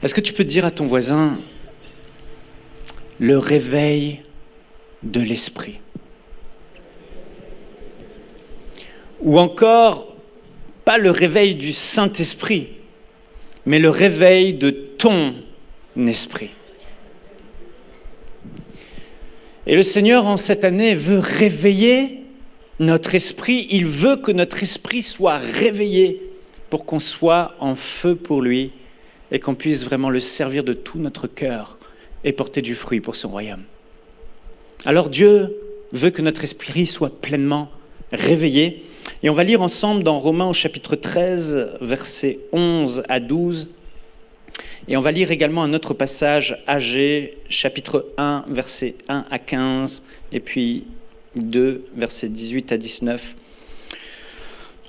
Est-ce que tu peux dire à ton voisin le réveil de l'esprit? Ou encore, pas le réveil du Saint-Esprit, mais le réveil de ton esprit. Et le Seigneur, en cette année, veut réveiller notre esprit. Il veut que notre esprit soit réveillé pour qu'on soit en feu pour lui et qu'on puisse vraiment le servir de tout notre cœur et porter du fruit pour son royaume. Alors Dieu veut que notre esprit soit pleinement réveillé. Et on va lire ensemble dans Romains au chapitre 13, versets 11 à 12. Et on va lire également un autre passage, Agé, chapitre 1, versets 1 à 15, et puis 2, versets 18 à 19.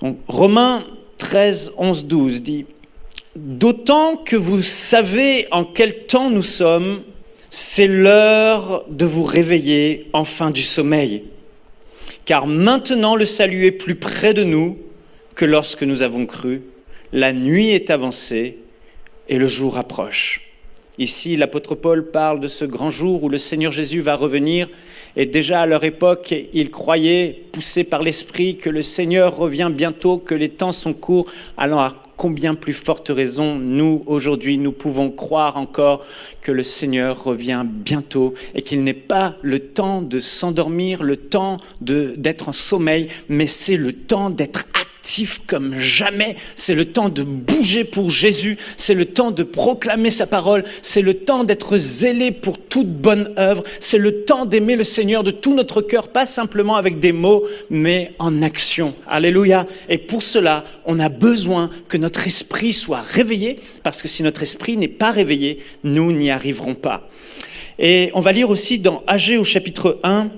Donc, Romains 13, 11, 12 dit « D'autant que vous savez en quel temps nous sommes, c'est l'heure de vous réveiller enfin du sommeil. Car maintenant le salut est plus près de nous que lorsque nous avons cru. La nuit est avancée et le jour approche. » Ici, l'apôtre Paul parle de ce grand jour où le Seigneur Jésus va revenir. Et déjà à leur époque, ils croyaient, poussés par l'Esprit, que le Seigneur revient bientôt, que les temps sont courts. Alors à combien plus forte raison, nous, aujourd'hui, nous pouvons croire encore que le Seigneur revient bientôt et qu'il n'est pas le temps de s'endormir, le temps d'être en sommeil, mais c'est le temps d'être actif comme jamais. C'est le temps de bouger pour Jésus. C'est le temps de proclamer sa parole. C'est le temps d'être zélé pour toute bonne œuvre. C'est le temps d'aimer le Seigneur de tout notre cœur, pas simplement avec des mots, mais en action. Alléluia. Et pour cela, on a besoin que notre esprit soit réveillé, parce que si notre esprit n'est pas réveillé, nous n'y arriverons pas. Et on va lire aussi dans Agé au chapitre 1,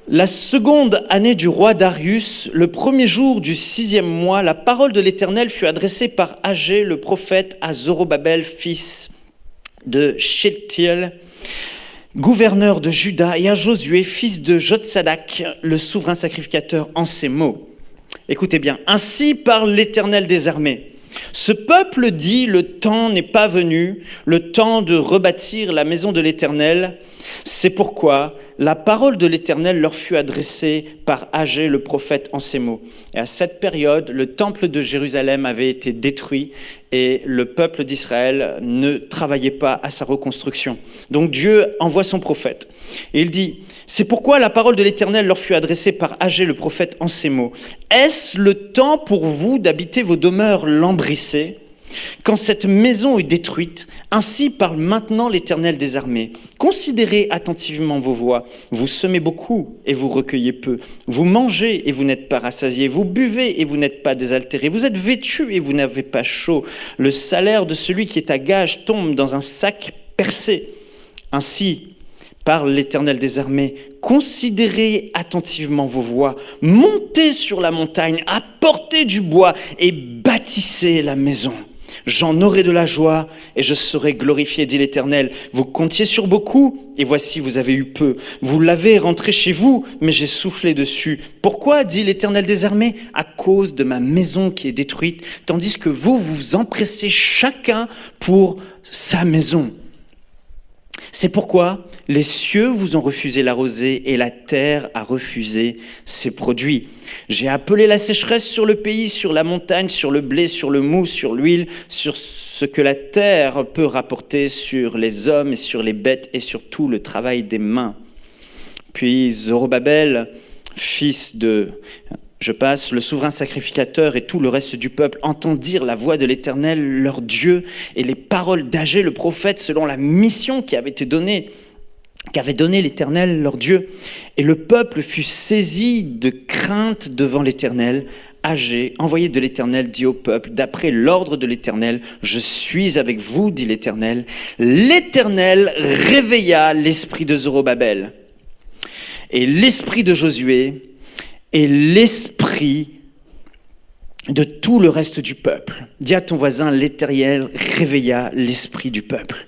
la seconde année du roi Darius, le premier jour du 6e mois, la parole de l'Éternel fut adressée par Agé, le prophète, à Zorobabel, fils de Shealtiel, gouverneur de Juda, et à Josué, fils de Jotsadak, le souverain sacrificateur, en ces mots. Écoutez bien, ainsi parle l'Éternel des armées. Ce peuple dit, le temps n'est pas venu, le temps de rebâtir la maison de l'Éternel. C'est pourquoi la parole de l'Éternel leur fut adressée par Agé le prophète en ces mots. Et à cette période, le temple de Jérusalem avait été détruit et le peuple d'Israël ne travaillait pas à sa reconstruction. Donc Dieu envoie son prophète. Et il dit, c'est pourquoi la parole de l'Éternel leur fut adressée par Agé le prophète en ces mots. Est-ce le temps pour vous d'habiter vos demeures lambrissées ? Quand cette maison est détruite, ainsi parle maintenant l'Éternel des armées. Considérez attentivement vos voies. Vous semez beaucoup et vous recueillez peu. Vous mangez et vous n'êtes pas rassasiés. Vous buvez et vous n'êtes pas désaltérés. Vous êtes vêtus et vous n'avez pas chaud. Le salaire de celui qui est à gage tombe dans un sac percé. Ainsi parle l'Éternel des armées. Considérez attentivement vos voies. Montez sur la montagne, apportez du bois et bâtissez la maison. J'en aurai de la joie et je serai glorifié, dit l'Éternel. Vous comptiez sur beaucoup et voici vous avez eu peu. Vous l'avez rentré chez vous, mais j'ai soufflé dessus. Pourquoi, dit l'Éternel des armées ? À cause de ma maison qui est détruite, tandis que vous vous empressez chacun pour sa maison. C'est pourquoi les cieux vous ont refusé la rosée et la terre a refusé ses produits. J'ai appelé la sécheresse sur le pays, sur la montagne, sur le blé, sur le mou, sur l'huile, sur ce que la terre peut rapporter, sur les hommes et sur les bêtes et sur tout le travail des mains. Puis Zorobabel, fils de... le souverain sacrificateur et tout le reste du peuple entendirent la voix de l'Éternel, leur Dieu, et les paroles d'Agé, le prophète, selon la mission qui avait donné l'Éternel, leur Dieu. Et le peuple fut saisi de crainte devant l'Éternel. Agé, envoyé de l'Éternel, dit au peuple, d'après l'ordre de l'Éternel, je suis avec vous, dit l'Éternel. L'Éternel réveilla l'esprit de Zorobabel et l'esprit de Josué, et l'esprit de tout le reste du peuple. Dis à ton voisin, l'Éternel réveilla l'esprit du peuple.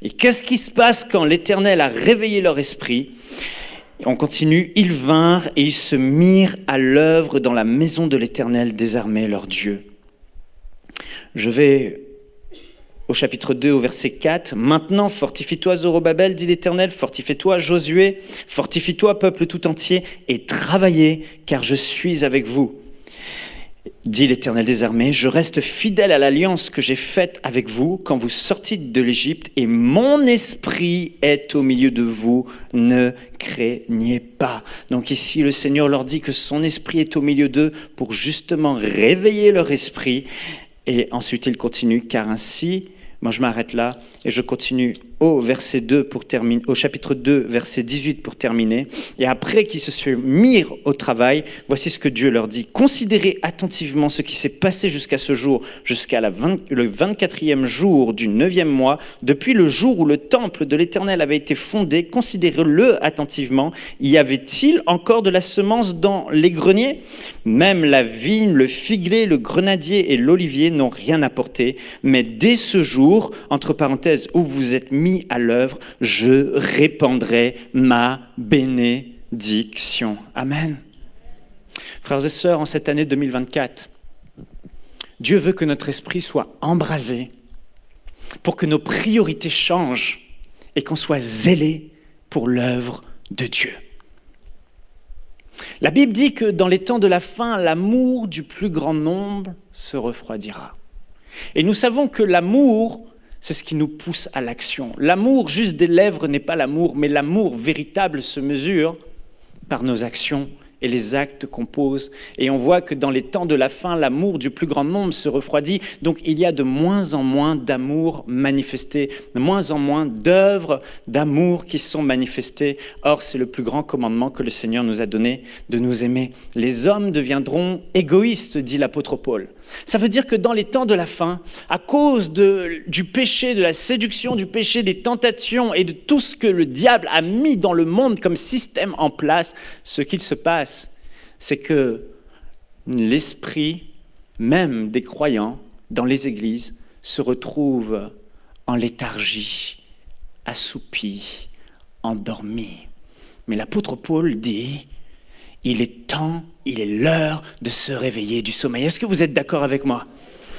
Et qu'est-ce qui se passe quand l'Éternel a réveillé leur esprit ? On continue, ils vinrent et ils se mirent à l'œuvre dans la maison de l'Éternel des armées, leur Dieu. Je vais au chapitre 2, au verset 4. « Maintenant, fortifie-toi, Zorobabel, dit l'Éternel, fortifie-toi, Josué, fortifie-toi, peuple tout entier, et travaillez, car je suis avec vous. Dit l'Éternel des armées, je reste fidèle à l'alliance que j'ai faite avec vous quand vous sortîtes de l'Égypte, et mon esprit est au milieu de vous, ne craignez pas. » Donc ici, le Seigneur leur dit que son esprit est au milieu d'eux pour justement réveiller leur esprit. Et ensuite, il continue, car ainsi, moi je m'arrête là et je continue au verset 2 pour terminer, au chapitre 2, verset 18 pour terminer. Et après qu'ils se sont mis au travail, voici ce que Dieu leur dit. Considérez attentivement ce qui s'est passé jusqu'à ce jour, jusqu'à le 24e jour du 9e mois, depuis le jour où le temple de l'Éternel avait été fondé. Considérez-le attentivement. Y avait-il encore de la semence dans les greniers ? Même la vigne, le figuier, le grenadier et l'olivier n'ont rien apporté. Mais dès ce jour, entre parenthèses, où vous êtes mis à l'œuvre, je répandrai ma bénédiction. Amen. Frères et sœurs, en cette année 2024, Dieu veut que notre esprit soit embrasé pour que nos priorités changent et qu'on soit zélé pour l'œuvre de Dieu. La Bible dit que dans les temps de la fin, l'amour du plus grand nombre se refroidira. Et nous savons que l'amour, c'est ce qui nous pousse à l'action. L'amour juste des lèvres n'est pas l'amour, mais l'amour véritable se mesure par nos actions et les actes qu'on pose. Et on voit que dans les temps de la fin, l'amour du plus grand nombre se refroidit. Donc il y a de moins en moins d'amour manifesté, de moins en moins d'œuvres d'amour qui sont manifestées. Or, c'est le plus grand commandement que le Seigneur nous a donné, de nous aimer. Les hommes deviendront égoïstes, dit l'apôtre Paul. Ça veut dire que dans les temps de la fin, à cause du péché, de la séduction, du péché, des tentations et de tout ce que le diable a mis dans le monde comme système en place, ce qu'il se passe, c'est que l'esprit même des croyants dans les églises se retrouve en léthargie, assoupi, endormi. Mais l'apôtre Paul dit... Il est temps, il est l'heure de se réveiller du sommeil. Est-ce que vous êtes d'accord avec moi ?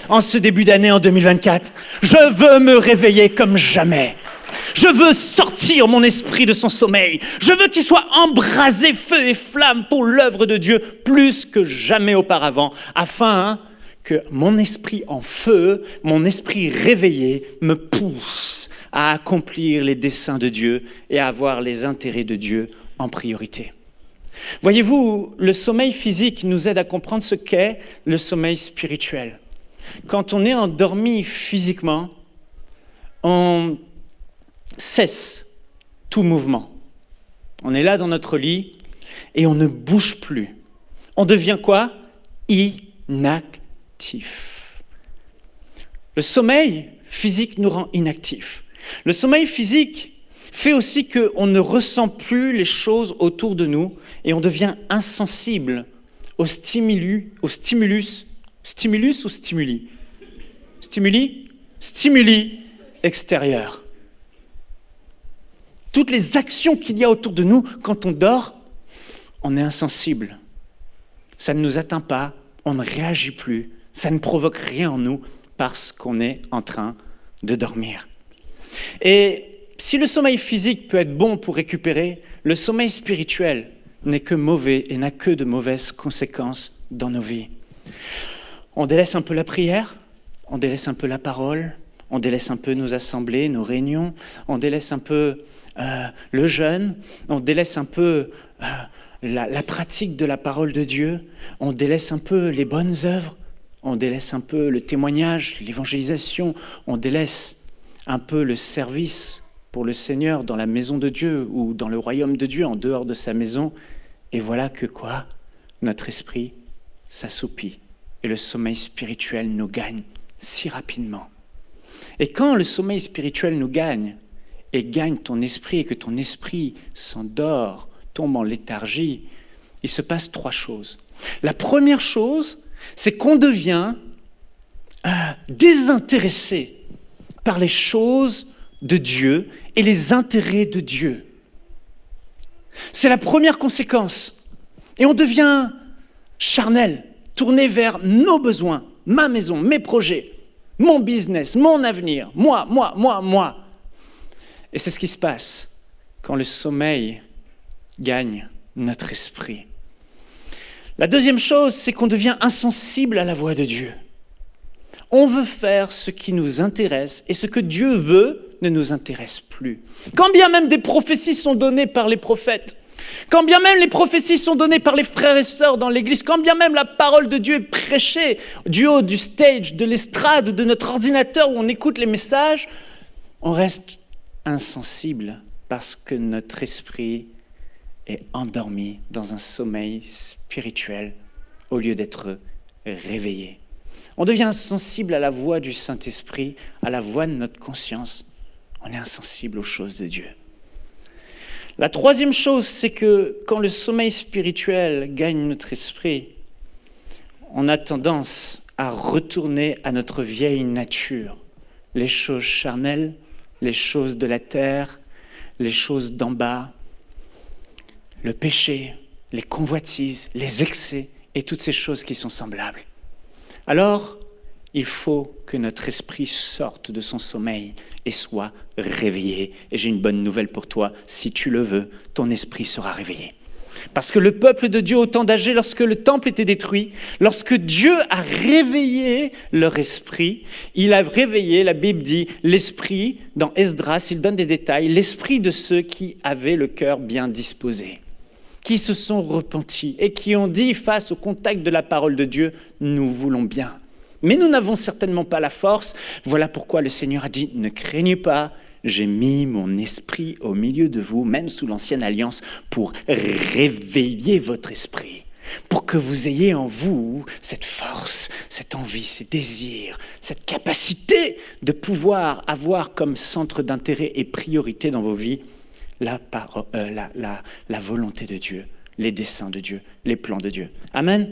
En ce début d'année, en 2024, je veux me réveiller comme jamais. Je veux sortir mon esprit de son sommeil. Je veux qu'il soit embrasé feu et flamme pour l'œuvre de Dieu plus que jamais auparavant, afin que mon esprit en feu, mon esprit réveillé me pousse à accomplir les desseins de Dieu et à avoir les intérêts de Dieu en priorité. Voyez-vous, le sommeil physique nous aide à comprendre ce qu'est le sommeil spirituel. Quand on est endormi physiquement, on cesse tout mouvement. On est là dans notre lit et on ne bouge plus. On devient quoi ? Inactif. Le sommeil physique nous rend inactifs. Le sommeil physique fait aussi qu'on ne ressent plus les choses autour de nous et on devient insensible aux stimulus extérieurs. Toutes les actions qu'il y a autour de nous, quand on dort, on est insensible. Ça ne nous atteint pas, on ne réagit plus, ça ne provoque rien en nous parce qu'on est en train de dormir. Et si le sommeil physique peut être bon pour récupérer, le sommeil spirituel n'est que mauvais et n'a que de mauvaises conséquences dans nos vies. On délaisse un peu la prière, on délaisse un peu la parole, on délaisse un peu nos assemblées, nos réunions, on délaisse un peu le jeûne, on délaisse un peu la pratique de la parole de Dieu, on délaisse un peu les bonnes œuvres, on délaisse un peu le témoignage, l'évangélisation, on délaisse un peu le service pour le Seigneur dans la maison de Dieu ou dans le royaume de Dieu, en dehors de sa maison. Et voilà que quoi ? Notre esprit s'assoupit et le sommeil spirituel nous gagne si rapidement. Et quand le sommeil spirituel nous gagne et gagne ton esprit et que ton esprit s'endort, tombe en léthargie, il se passe 3 choses. La première chose, c'est qu'on devient désintéressé par les choses de Dieu et les intérêts de Dieu. C'est la première conséquence. Et on devient charnel, tourné vers nos besoins, ma maison, mes projets, mon business, mon avenir, moi. Et c'est ce qui se passe quand le sommeil gagne notre esprit. La deuxième chose, c'est qu'on devient insensible à la voix de Dieu. On veut faire ce qui nous intéresse et ce que Dieu veut ne nous intéresse plus. Quand bien même des prophéties sont données par les prophètes, quand bien même les prophéties sont données par les frères et sœurs dans l'église, quand bien même la parole de Dieu est prêchée du haut du stage, de l'estrade, de notre ordinateur où on écoute les messages, on reste insensible parce que notre esprit est endormi dans un sommeil spirituel au lieu d'être réveillé. On devient insensible à la voix du Saint-Esprit, à la voix de notre conscience. On est insensible aux choses de Dieu. La troisième chose, c'est que quand le sommeil spirituel gagne notre esprit, on a tendance à retourner à notre vieille nature, les choses charnelles, les choses de la terre, les choses d'en bas, le péché, les convoitises, les excès et toutes ces choses qui sont semblables. Alors, il faut que notre esprit sorte de son sommeil et soit réveillé. Et j'ai une bonne nouvelle pour toi, si tu le veux, ton esprit sera réveillé. Parce que le peuple de Dieu au temps d'Agé, lorsque le temple était détruit, lorsque Dieu a réveillé leur esprit, il a réveillé, la Bible dit, l'esprit, dans Esdras, il donne des détails, l'esprit de ceux qui avaient le cœur bien disposé, qui se sont repentis et qui ont dit face au contact de la parole de Dieu, nous voulons bien. Mais nous n'avons certainement pas la force. Voilà pourquoi le Seigneur a dit, ne craignez pas, j'ai mis mon esprit au milieu de vous, même sous l'ancienne alliance, pour réveiller votre esprit, pour que vous ayez en vous cette force, cette envie, ces désirs, cette capacité de pouvoir avoir comme centre d'intérêt et priorité dans vos vies la volonté de Dieu, les desseins de Dieu, les plans de Dieu. Amen.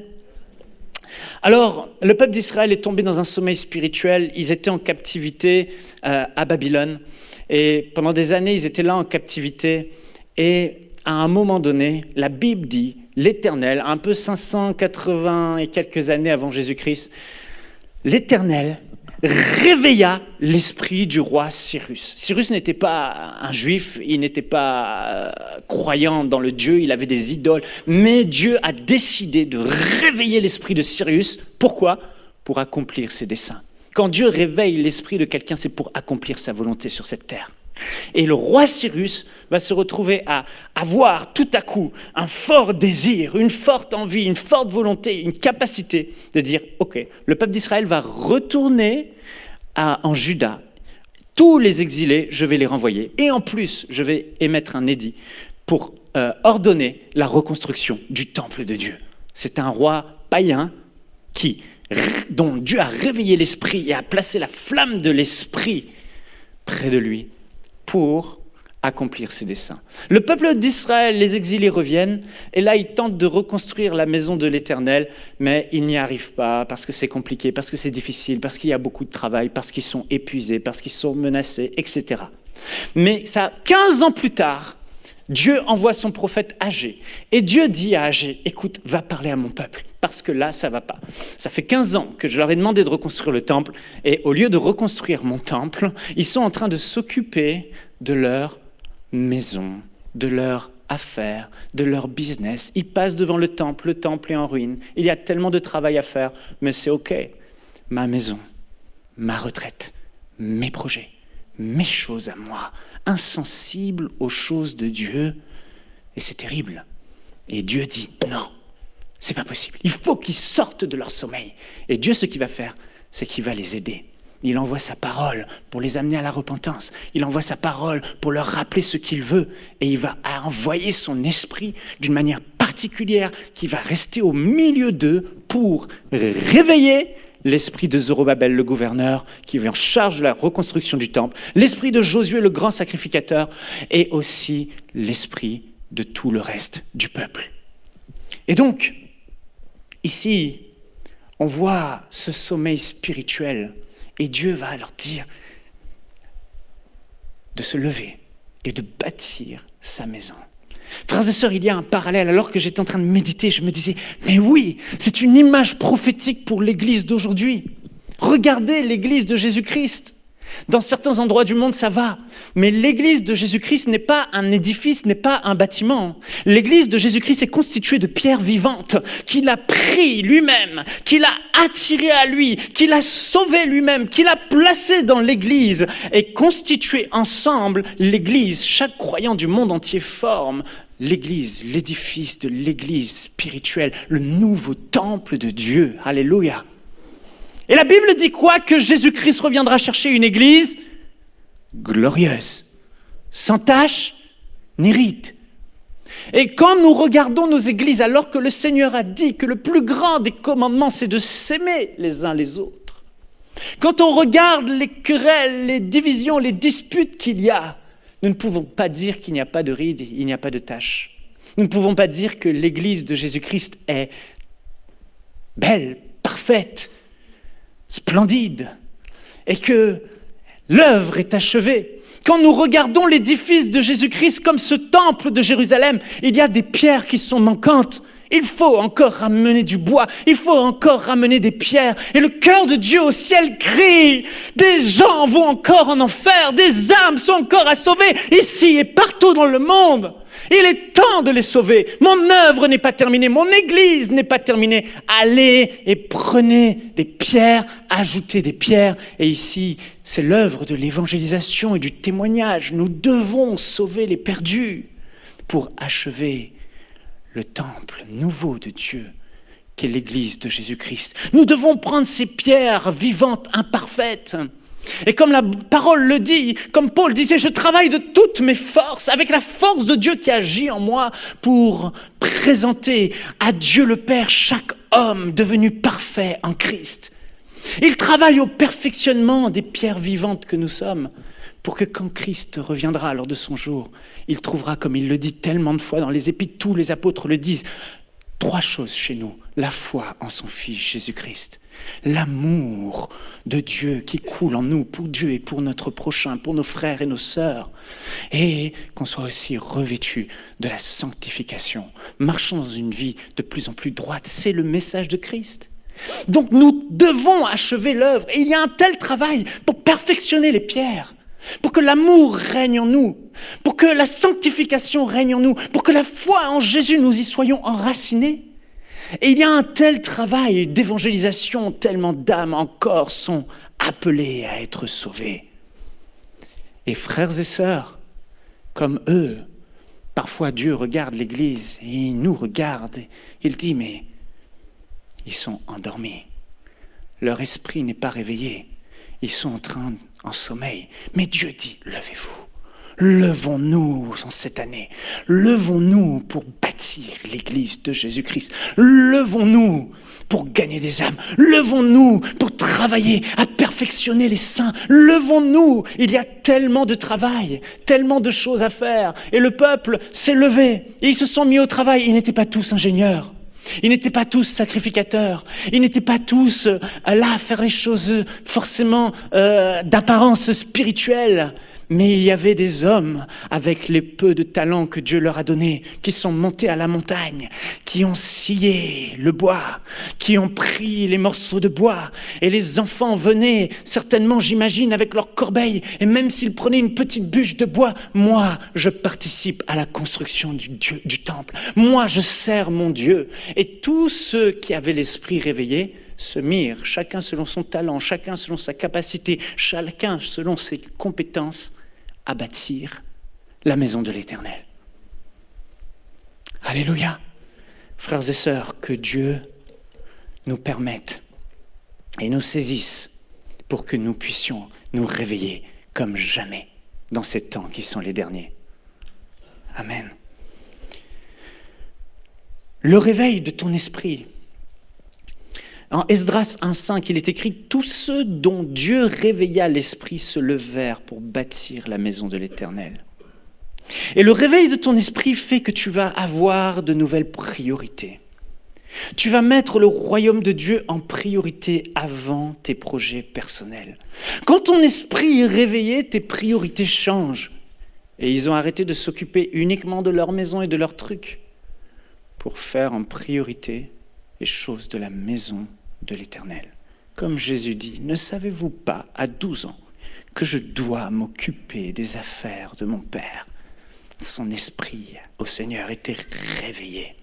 Alors, le peuple d'Israël est tombé dans un sommeil spirituel. Ils étaient en captivité à Babylone. Et pendant des années, ils étaient là en captivité. Et à un moment donné, la Bible dit, l'Éternel, un peu 580 et quelques années avant Jésus-Christ, l'Éternel réveilla l'esprit du roi Cyrus. Cyrus n'était pas un juif, il n'était pas croyant dans le Dieu, il avait des idoles, mais Dieu a décidé de réveiller l'esprit de Cyrus. Pourquoi ? Pour accomplir ses desseins. Quand Dieu réveille l'esprit de quelqu'un, c'est pour accomplir sa volonté sur cette terre. Et le roi Cyrus va se retrouver à avoir tout à coup un fort désir, une forte envie, une forte volonté, une capacité de dire « Ok, le peuple d'Israël va retourner en Juda. Tous les exilés, je vais les renvoyer. Et en plus, je vais émettre un édit pour ordonner la reconstruction du temple de Dieu. » C'est un roi païen dont Dieu a réveillé l'esprit et a placé la flamme de l'esprit près de lui pour accomplir ses desseins. Le peuple d'Israël, les exilés reviennent, et là ils tentent de reconstruire la maison de l'Éternel, mais ils n'y arrivent pas parce que c'est compliqué, parce que c'est difficile, parce qu'il y a beaucoup de travail, parce qu'ils sont épuisés, parce qu'ils sont menacés, etc. Mais ça, 15 ans plus tard, Dieu envoie son prophète Agé, et Dieu dit à Agé, écoute, va parler à mon peuple, parce que là, ça ne va pas. Ça fait 15 ans que je leur ai demandé de reconstruire le temple, et au lieu de reconstruire mon temple, ils sont en train de s'occuper de leur maison, de leur affaires, de leur business. Ils passent devant le temple est en ruine. Il y a tellement de travail à faire, mais c'est OK. Ma maison, ma retraite, mes projets, mes choses à moi, insensible aux choses de Dieu, et c'est terrible. Et Dieu dit non, c'est pas possible. Il faut qu'ils sortent de leur sommeil. Et Dieu, ce qu'il va faire, c'est qu'il va les aider. Il envoie sa parole pour les amener à la repentance. Il envoie sa parole pour leur rappeler ce qu'il veut. Et il va envoyer son esprit d'une manière particulière qui va rester au milieu d'eux pour réveiller l'esprit de Zorobabel, le gouverneur, qui est en charge de la reconstruction du temple, l'esprit de Josué, le grand sacrificateur, et aussi l'esprit de tout le reste du peuple. Et donc, ici, on voit ce sommeil spirituel, et Dieu va leur dire de se lever et de bâtir sa maison. Frères et sœurs, il y a un parallèle. Alors que j'étais en train de méditer, je me disais, mais oui, c'est une image prophétique pour l'Église d'aujourd'hui. Regardez l'Église de Jésus-Christ. Dans certains endroits du monde, ça va. Mais l'Église de Jésus-Christ n'est pas un édifice, n'est pas un bâtiment. L'Église de Jésus-Christ est constituée de pierres vivantes qu'il a pris lui-même, qu'il a attiré à lui, qu'il a sauvé lui-même, qu'il a placé dans l'Église. Et constituée ensemble, l'Église, chaque croyant du monde entier forme l'Église, l'édifice de l'Église spirituelle, le nouveau temple de Dieu. Alléluia. Et la Bible dit quoi? Que Jésus-Christ reviendra chercher une église glorieuse, sans tache ni ride. Et quand nous regardons nos églises, alors que le Seigneur a dit que le plus grand des commandements, c'est de s'aimer les uns les autres. Quand on regarde les querelles, les divisions, les disputes qu'il y a, nous ne pouvons pas dire qu'il n'y a pas de ride, il n'y a pas de tache. Nous ne pouvons pas dire que l'église de Jésus-Christ est belle, parfaite, splendide, et que l'œuvre est achevée. Quand nous regardons l'édifice de Jésus-Christ comme ce temple de Jérusalem, il y a des pierres qui sont manquantes. Il faut encore ramener du bois, il faut encore ramener des pierres. Et le cœur de Dieu au ciel crie, des gens vont encore en enfer, des âmes sont encore à sauver, ici et partout dans le monde. Il est temps de les sauver. Mon œuvre n'est pas terminée, mon église n'est pas terminée. Allez et prenez des pierres, ajoutez des pierres. Et ici, c'est l'œuvre de l'évangélisation et du témoignage. Nous devons sauver les perdus pour achever le temple nouveau de Dieu, qu'est l'église de Jésus-Christ. Nous devons prendre ces pierres vivantes, imparfaites. Et comme la parole le dit, comme Paul disait, je travaille de toutes mes forces, avec la force de Dieu qui agit en moi pour présenter à Dieu le Père chaque homme devenu parfait en Christ. Il travaille au perfectionnement des pierres vivantes que nous sommes, pour que quand Christ reviendra lors de son jour, il trouvera, comme il le dit tellement de fois dans les Épîtres, tous les apôtres le disent, 3 choses chez nous: la foi en son Fils Jésus-Christ, l'amour de Dieu qui coule en nous pour Dieu et pour notre prochain, pour nos frères et nos sœurs, et qu'on soit aussi revêtus de la sanctification, marchant dans une vie de plus en plus droite. C'est le message de Christ. Donc nous devons achever l'œuvre, et il y a un tel travail pour perfectionner les pierres, pour que l'amour règne en nous, pour que la sanctification règne en nous, pour que la foi en Jésus, nous y soyons enracinés. Et il y a un tel travail d'évangélisation, tellement d'âmes encore sont appelées à être sauvées. Et frères et sœurs, comme eux, parfois Dieu regarde l'Église, et il nous regarde, et il dit, mais ils sont endormis, leur esprit n'est pas réveillé, ils sont en sommeil. Mais Dieu dit, levez-vous. Levons-nous en cette année. Levons-nous pour bâtir l'Église de Jésus-Christ. Levons-nous pour gagner des âmes. Levons-nous pour travailler à perfectionner les saints. Levons-nous. Il y a tellement de travail, tellement de choses à faire. Et le peuple s'est levé et ils se sont mis au travail. Ils n'étaient pas tous ingénieurs. Ils n'étaient pas tous sacrificateurs, ils n'étaient pas tous là à faire les choses forcément d'apparence spirituelle, mais il y avait des hommes avec les peu de talents que Dieu leur a donnés, qui sont montés à la montagne, qui ont scié le bois, qui ont pris les morceaux de bois, et les enfants venaient certainement, j'imagine, avec leur corbeille, et même s'ils prenaient une petite bûche de bois, moi, je participe à la construction du temple, moi, je sers mon Dieu. Et tous ceux qui avaient l'esprit réveillé se mirent, chacun selon son talent, chacun selon sa capacité, chacun selon ses compétences, à bâtir la maison de l'Éternel. Alléluia. Frères et sœurs, que Dieu nous permette et nous saisisse pour que nous puissions nous réveiller comme jamais dans ces temps qui sont les derniers. Amen. Le réveil de ton esprit. En Esdras 1,5, il est écrit « Tous ceux dont Dieu réveilla l'esprit se levèrent pour bâtir la maison de l'Éternel. » Et le réveil de ton esprit fait que tu vas avoir de nouvelles priorités. Tu vas mettre le royaume de Dieu en priorité avant tes projets personnels. Quand ton esprit est réveillé, tes priorités changent. Et ils ont arrêté de s'occuper uniquement de leur maison et de leurs trucs pour faire en priorité les choses de la maison de l'Éternel. Comme Jésus dit, ne savez-vous pas à 12 ans que je dois m'occuper des affaires de mon Père? Son esprit au Seigneur était réveillé.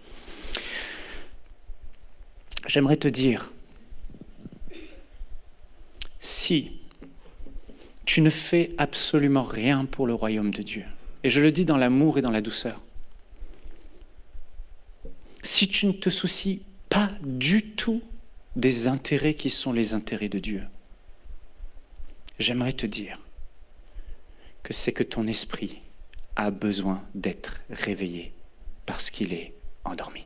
J'aimerais te dire, si tu ne fais absolument rien pour le royaume de Dieu, et je le dis dans l'amour et dans la douceur, si tu ne te soucies pas du tout des intérêts qui sont les intérêts de Dieu, j'aimerais te dire que c'est que ton esprit a besoin d'être réveillé parce qu'il est endormi.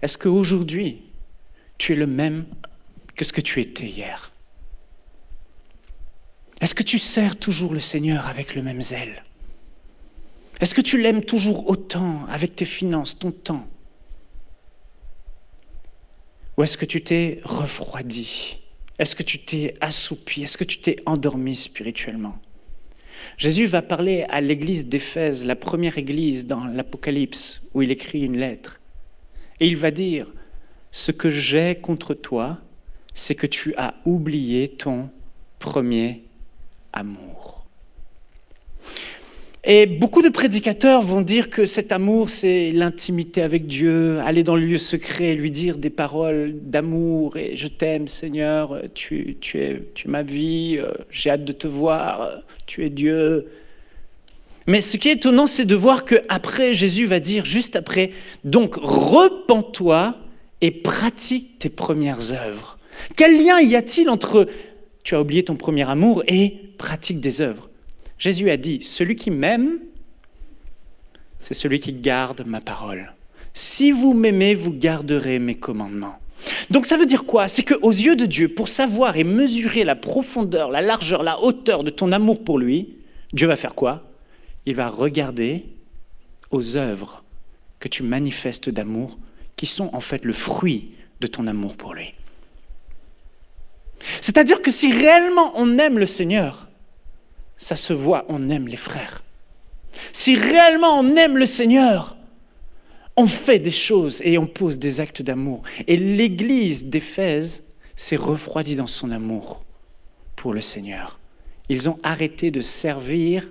Est-ce qu'aujourd'hui, tu es le même que ce que tu étais hier? Est-ce que tu sers toujours le Seigneur avec le même zèle? Est-ce que tu l'aimes toujours autant avec tes finances, ton temps? Ou est-ce que tu t'es refroidi? Est-ce que tu t'es assoupi? Est-ce que tu t'es endormi spirituellement? Jésus va parler à l'église d'Éphèse, la première église dans l'Apocalypse, où il écrit une lettre. Et il va dire, ce que j'ai contre toi, c'est que tu as oublié ton premier amour. Et beaucoup de prédicateurs vont dire que cet amour, c'est l'intimité avec Dieu, aller dans le lieu secret, lui dire des paroles d'amour, et je t'aime Seigneur, tu es ma vie, j'ai hâte de te voir, tu es Dieu. Mais ce qui est étonnant, c'est de voir qu'après, Jésus va dire, juste après, donc repens-toi et pratique tes premières œuvres. Quel lien y a-t-il entre tu as oublié ton premier amour et pratique des œuvres? Jésus a dit, celui qui m'aime, c'est celui qui garde ma parole. Si vous m'aimez, vous garderez mes commandements. Donc ça veut dire quoi? C'est qu'aux yeux de Dieu, pour savoir et mesurer la profondeur, la largeur, la hauteur de ton amour pour lui, Dieu va faire quoi? Il va regarder aux œuvres que tu manifestes d'amour, qui sont en fait le fruit de ton amour pour lui. C'est-à-dire que si réellement on aime le Seigneur, ça se voit, on aime les frères. Si réellement on aime le Seigneur, on fait des choses et on pose des actes d'amour. Et l'église d'Éphèse s'est refroidie dans son amour pour le Seigneur. Ils ont arrêté de servir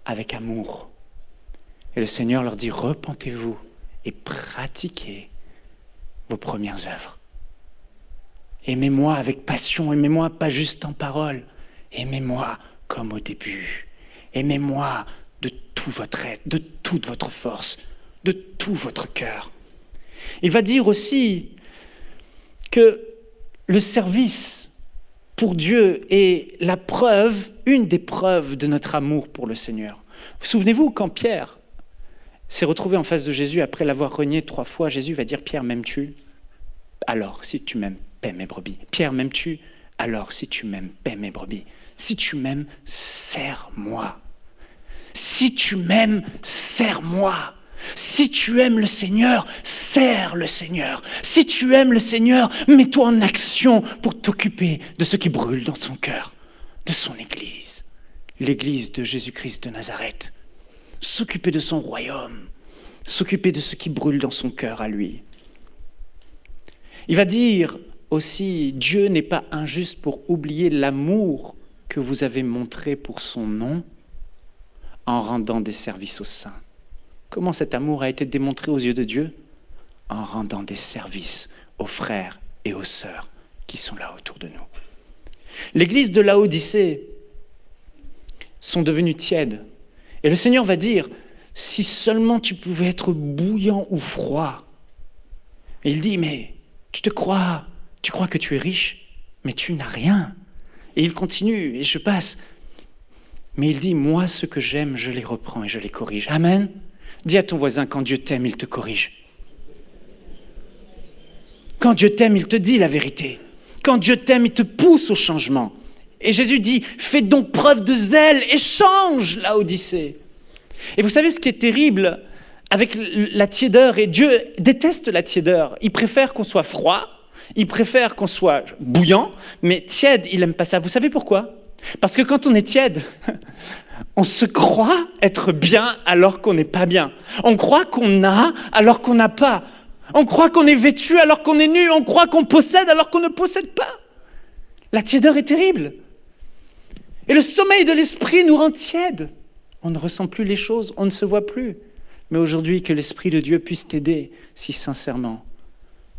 avec amour. Et le Seigneur leur dit, repentez-vous et pratiquez vos premières œuvres. Aimez-moi avec passion, aimez-moi pas juste en parole, aimez-moi comme au début. Aimez-moi de tout votre être, de toute votre force, de tout votre cœur. Il va dire aussi que le service pour Dieu est la preuve, une des preuves de notre amour pour le Seigneur. Vous souvenez-vous quand Pierre s'est retrouvé en face de Jésus après l'avoir renié 3 fois, Jésus va dire, Pierre, m'aimes-tu? Alors, si tu m'aimes, paie mes brebis. Pierre, m'aimes-tu? Alors, si tu m'aimes, paie mes brebis. Si tu m'aimes, sers-moi. Si tu m'aimes, sers-moi. Si tu aimes le Seigneur, sers le Seigneur. Si tu aimes le Seigneur, mets-toi en action pour t'occuper de ce qui brûle dans son cœur, de son Église, l'Église de Jésus-Christ de Nazareth. S'occuper de son royaume, s'occuper de ce qui brûle dans son cœur à lui. Il va dire aussi, Dieu n'est pas injuste pour oublier l'amour que vous avez montré pour son nom en rendant des services aux saints. Comment cet amour a été démontré aux yeux de Dieu? En rendant des services aux frères et aux sœurs qui sont là autour de nous. L'église de Laodicée sont devenues tièdes. Et le Seigneur va dire, si seulement tu pouvais être bouillant ou froid. Et il dit, mais tu crois que tu es riche, mais tu n'as rien. Et il continue, et je passe. Mais il dit, moi, ce que j'aime, je les reprends et je les corrige. Amen. Dis à ton voisin, quand Dieu t'aime, il te corrige. Quand Dieu t'aime, il te dit la vérité. Quand Dieu t'aime, il te pousse au changement. Et Jésus dit, fais donc preuve de zèle et change Laodicée. Et vous savez ce qui est terrible avec la tiédeur, et Dieu déteste la tiédeur. Il préfère qu'on soit froid, Il préfère qu'on soit bouillant, mais tiède, il n'aime pas ça. Vous savez pourquoi? Parce que quand on est tiède, on se croit être bien alors qu'on n'est pas bien. On croit qu'on a alors qu'on n'a pas. On croit qu'on est vêtu alors qu'on est nu. On croit qu'on possède alors qu'on ne possède pas. La tiédeur est terrible. Et le sommeil de l'esprit nous rend tièdes. On ne ressent plus les choses, on ne se voit plus. Mais aujourd'hui, que l'Esprit de Dieu puisse t'aider si sincèrement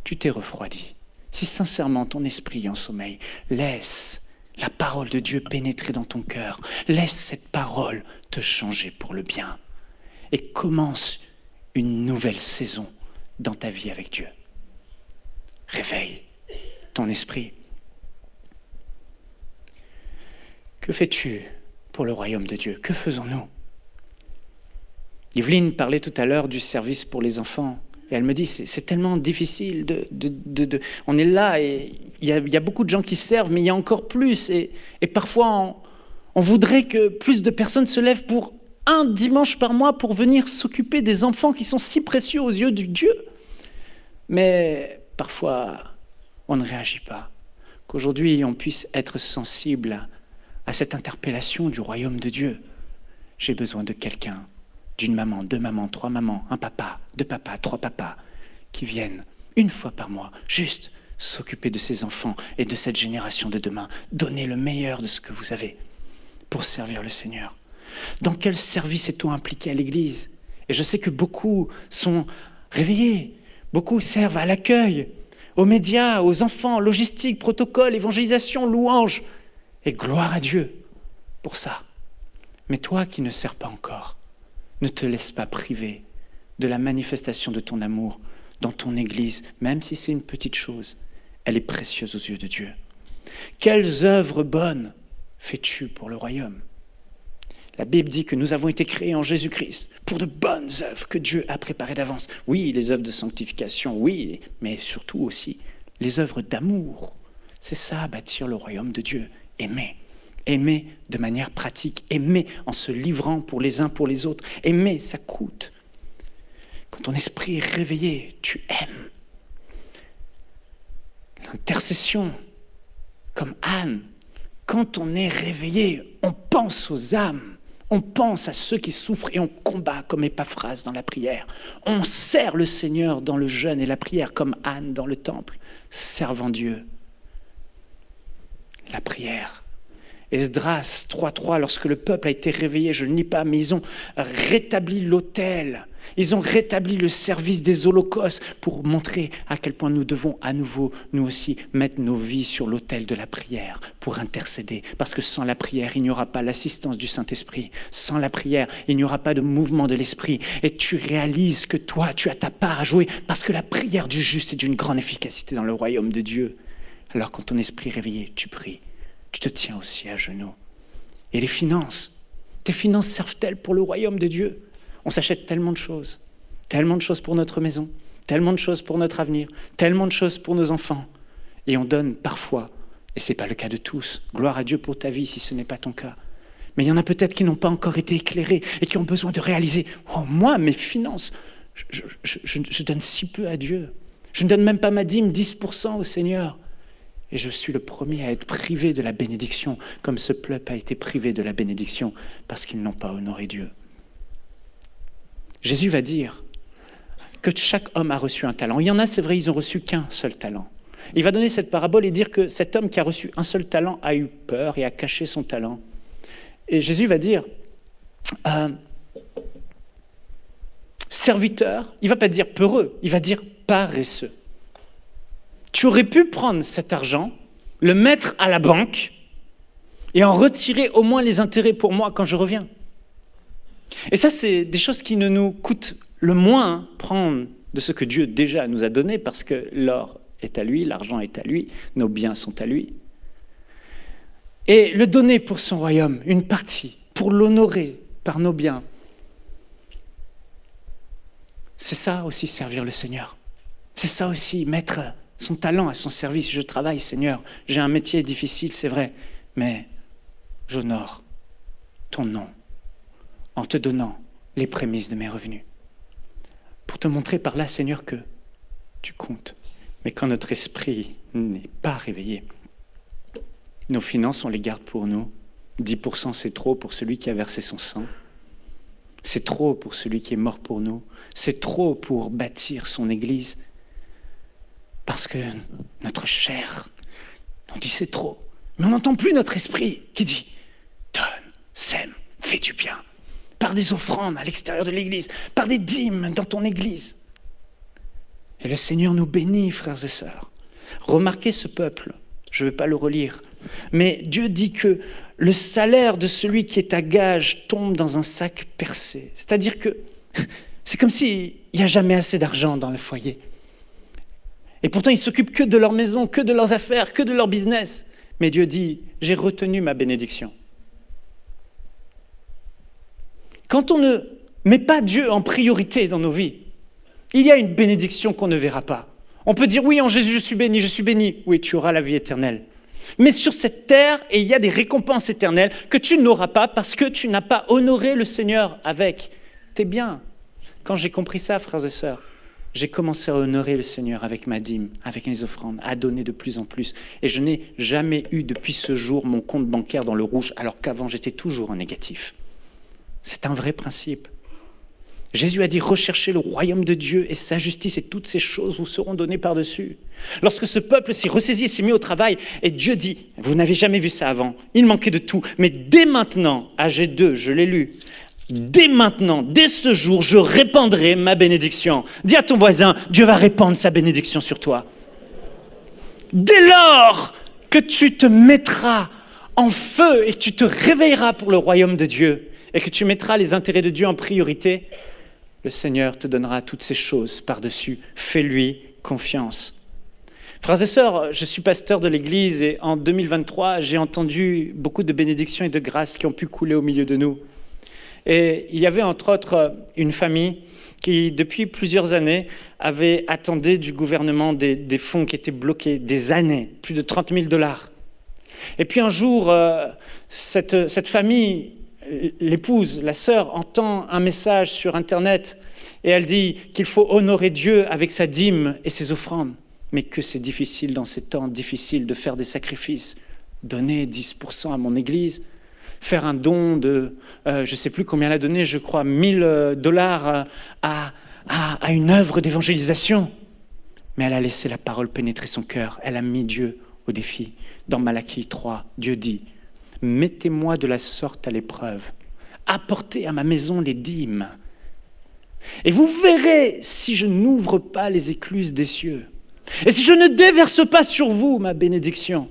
tu t'es refroidi. Si sincèrement ton esprit est en sommeil, laisse la parole de Dieu pénétrer dans ton cœur. Laisse cette parole te changer pour le bien. Et commence une nouvelle saison dans ta vie avec Dieu. Réveille ton esprit. Que fais-tu pour le royaume de Dieu? Que faisons-nous? Yveline parlait tout à l'heure du service pour les enfants. Et elle me dit, c'est tellement difficile. On est là et il y a beaucoup de gens qui servent, mais il y a encore plus. Et parfois, on voudrait que plus de personnes se lèvent pour un dimanche par mois pour venir s'occuper des enfants qui sont si précieux aux yeux de Dieu. Mais parfois, on ne réagit pas. Qu'aujourd'hui, on puisse être sensible à cette interpellation du royaume de Dieu. J'ai besoin de quelqu'un, d'une maman, deux mamans, trois mamans, un papa, deux papas, trois papas, qui viennent une fois par mois, juste s'occuper de ces enfants et de cette génération de demain. Donnez le meilleur de ce que vous avez pour servir le Seigneur. Dans quel service êtes-vous impliqué à l'Église? Et je sais que beaucoup sont réveillés, beaucoup servent à l'accueil, aux médias, aux enfants, logistique, protocole, évangélisation, louange. Et gloire à Dieu pour ça. Mais toi qui ne sers pas encore, ne te laisse pas priver de la manifestation de ton amour dans ton Église, même si c'est une petite chose. Elle est précieuse aux yeux de Dieu. Quelles œuvres bonnes fais-tu pour le royaume? La Bible dit que nous avons été créés en Jésus-Christ pour de bonnes œuvres que Dieu a préparées d'avance. Oui, les œuvres de sanctification, oui, mais surtout aussi les œuvres d'amour. C'est ça, bâtir le royaume de Dieu. Aimer. Aimer de manière pratique. Aimer en se livrant pour les uns pour les autres. Aimer, ça coûte. Quand ton esprit est réveillé, tu aimes. L'intercession, comme Anne, quand on est réveillé, on pense aux âmes. On pense à ceux qui souffrent et on combat comme Épaphrase dans la prière. On sert le Seigneur dans le jeûne et la prière comme Anne dans le temple, servant Dieu. La prière. Esdras 3.3, lorsque le peuple a été réveillé, je ne lis pas, mais ils ont rétabli l'autel. Ils ont rétabli le service des holocaustes pour montrer à quel point nous devons à nouveau, nous aussi, mettre nos vies sur l'autel de la prière pour intercéder. Parce que sans la prière, il n'y aura pas l'assistance du Saint-Esprit. Sans la prière, il n'y aura pas de mouvement de l'Esprit. Et tu réalises que toi, tu as ta part à jouer parce que la prière du juste est d'une grande efficacité dans le royaume de Dieu. Alors quand ton esprit est réveillé, tu pries. Tu te tiens aussi à genoux. Et les finances, tes finances servent-elles pour le royaume de Dieu? On s'achète tellement de choses pour notre maison, tellement de choses pour notre avenir, tellement de choses pour nos enfants. Et on donne parfois, et ce n'est pas le cas de tous, gloire à Dieu pour ta vie si ce n'est pas ton cas. Mais il y en a peut-être qui n'ont pas encore été éclairés et qui ont besoin de réaliser, oh moi, mes finances, je donne si peu à Dieu. Je ne donne même pas ma dîme, 10% au Seigneur. Et je suis le premier à être privé de la bénédiction, comme ce peuple a été privé de la bénédiction, parce qu'ils n'ont pas honoré Dieu. Jésus va dire que chaque homme a reçu un talent. Il y en a, c'est vrai, ils n'ont reçu qu'un seul talent. Il va donner cette parabole et dire que cet homme qui a reçu un seul talent a eu peur et a caché son talent. Et Jésus va dire, serviteur, il ne va pas dire peureux, il va dire paresseux. Tu aurais pu prendre cet argent, le mettre à la banque et en retirer au moins les intérêts pour moi quand je reviens. Et ça, c'est des choses qui ne nous coûtent le moins prendre de ce que Dieu déjà nous a donné parce que l'or est à lui, l'argent est à lui, nos biens sont à lui. Et le donner pour son royaume, une partie, pour l'honorer par nos biens. C'est ça aussi servir le Seigneur. C'est ça aussi mettre son talent à son service. Je travaille, Seigneur. J'ai un métier difficile, c'est vrai. Mais j'honore ton nom en te donnant les prémices de mes revenus. Pour te montrer par là, Seigneur, que tu comptes. Mais quand notre esprit n'est pas réveillé, nos finances, on les garde pour nous. 10%, c'est trop pour celui qui a versé son sang. C'est trop pour celui qui est mort pour nous. C'est trop pour bâtir son Église. Parce que notre chair, on dit c'est trop. Mais on n'entend plus notre esprit qui dit « Donne, sème, fais du bien ». Par des offrandes à l'extérieur de l'Église, par des dîmes dans ton Église. Et le Seigneur nous bénit, frères et sœurs. Remarquez ce peuple, je ne vais pas le relire, mais Dieu dit que le salaire de celui qui est à gage tombe dans un sac percé. C'est-à-dire que c'est comme s'il n'y a jamais assez d'argent dans le foyer. Et pourtant, ils ne s'occupent que de leur maison, que de leurs affaires, que de leur business. Mais Dieu dit, j'ai retenu ma bénédiction. Quand on ne met pas Dieu en priorité dans nos vies, il y a une bénédiction qu'on ne verra pas. On peut dire, oui, en Jésus, je suis béni. Oui, tu auras la vie éternelle. Mais sur cette terre, il y a des récompenses éternelles que tu n'auras pas parce que tu n'as pas honoré le Seigneur avec tes biens. Quand j'ai compris ça, frères et sœurs, j'ai commencé à honorer le Seigneur avec ma dîme, avec mes offrandes, à donner de plus en plus. Et je n'ai jamais eu depuis ce jour mon compte bancaire dans le rouge, alors qu'avant j'étais toujours en négatif. C'est un vrai principe. Jésus a dit, recherchez le royaume de Dieu et sa justice et toutes ces choses vous seront données par-dessus. Lorsque ce peuple s'est ressaisi et s'est mis au travail, et Dieu dit, vous n'avez jamais vu ça avant, il manquait de tout, mais dès maintenant, Agé 2, je l'ai lu, dès maintenant, dès ce jour, je répandrai ma bénédiction. Dis à ton voisin, Dieu va répandre sa bénédiction sur toi. Dès lors que tu te mettras en feu et que tu te réveilleras pour le royaume de Dieu et que tu mettras les intérêts de Dieu en priorité, le Seigneur te donnera toutes ces choses par-dessus. Fais-lui confiance. Frères et sœurs, je suis pasteur de l'Église et en 2023, j'ai entendu beaucoup de bénédictions et de grâces qui ont pu couler au milieu de nous. Et il y avait entre autres une famille qui, depuis plusieurs années, avait attendu du gouvernement des fonds qui étaient bloqués, des années, plus de 30 000 $. Et puis un jour, cette famille, l'épouse, la sœur, entend un message sur Internet et elle dit qu'il faut honorer Dieu avec sa dîme et ses offrandes. Mais que c'est difficile dans ces temps difficiles de faire des sacrifices. Donner 10% à mon église, faire un don de, je ne sais plus combien elle a donné, je crois, 1 000 $ à une œuvre d'évangélisation. Mais elle a laissé la parole pénétrer son cœur. Elle a mis Dieu au défi. Dans Malachie 3, Dieu dit « Mettez-moi de la sorte à l'épreuve. Apportez à ma maison les dîmes. Et vous verrez si je n'ouvre pas les écluses des cieux. Et si je ne déverse pas sur vous ma bénédiction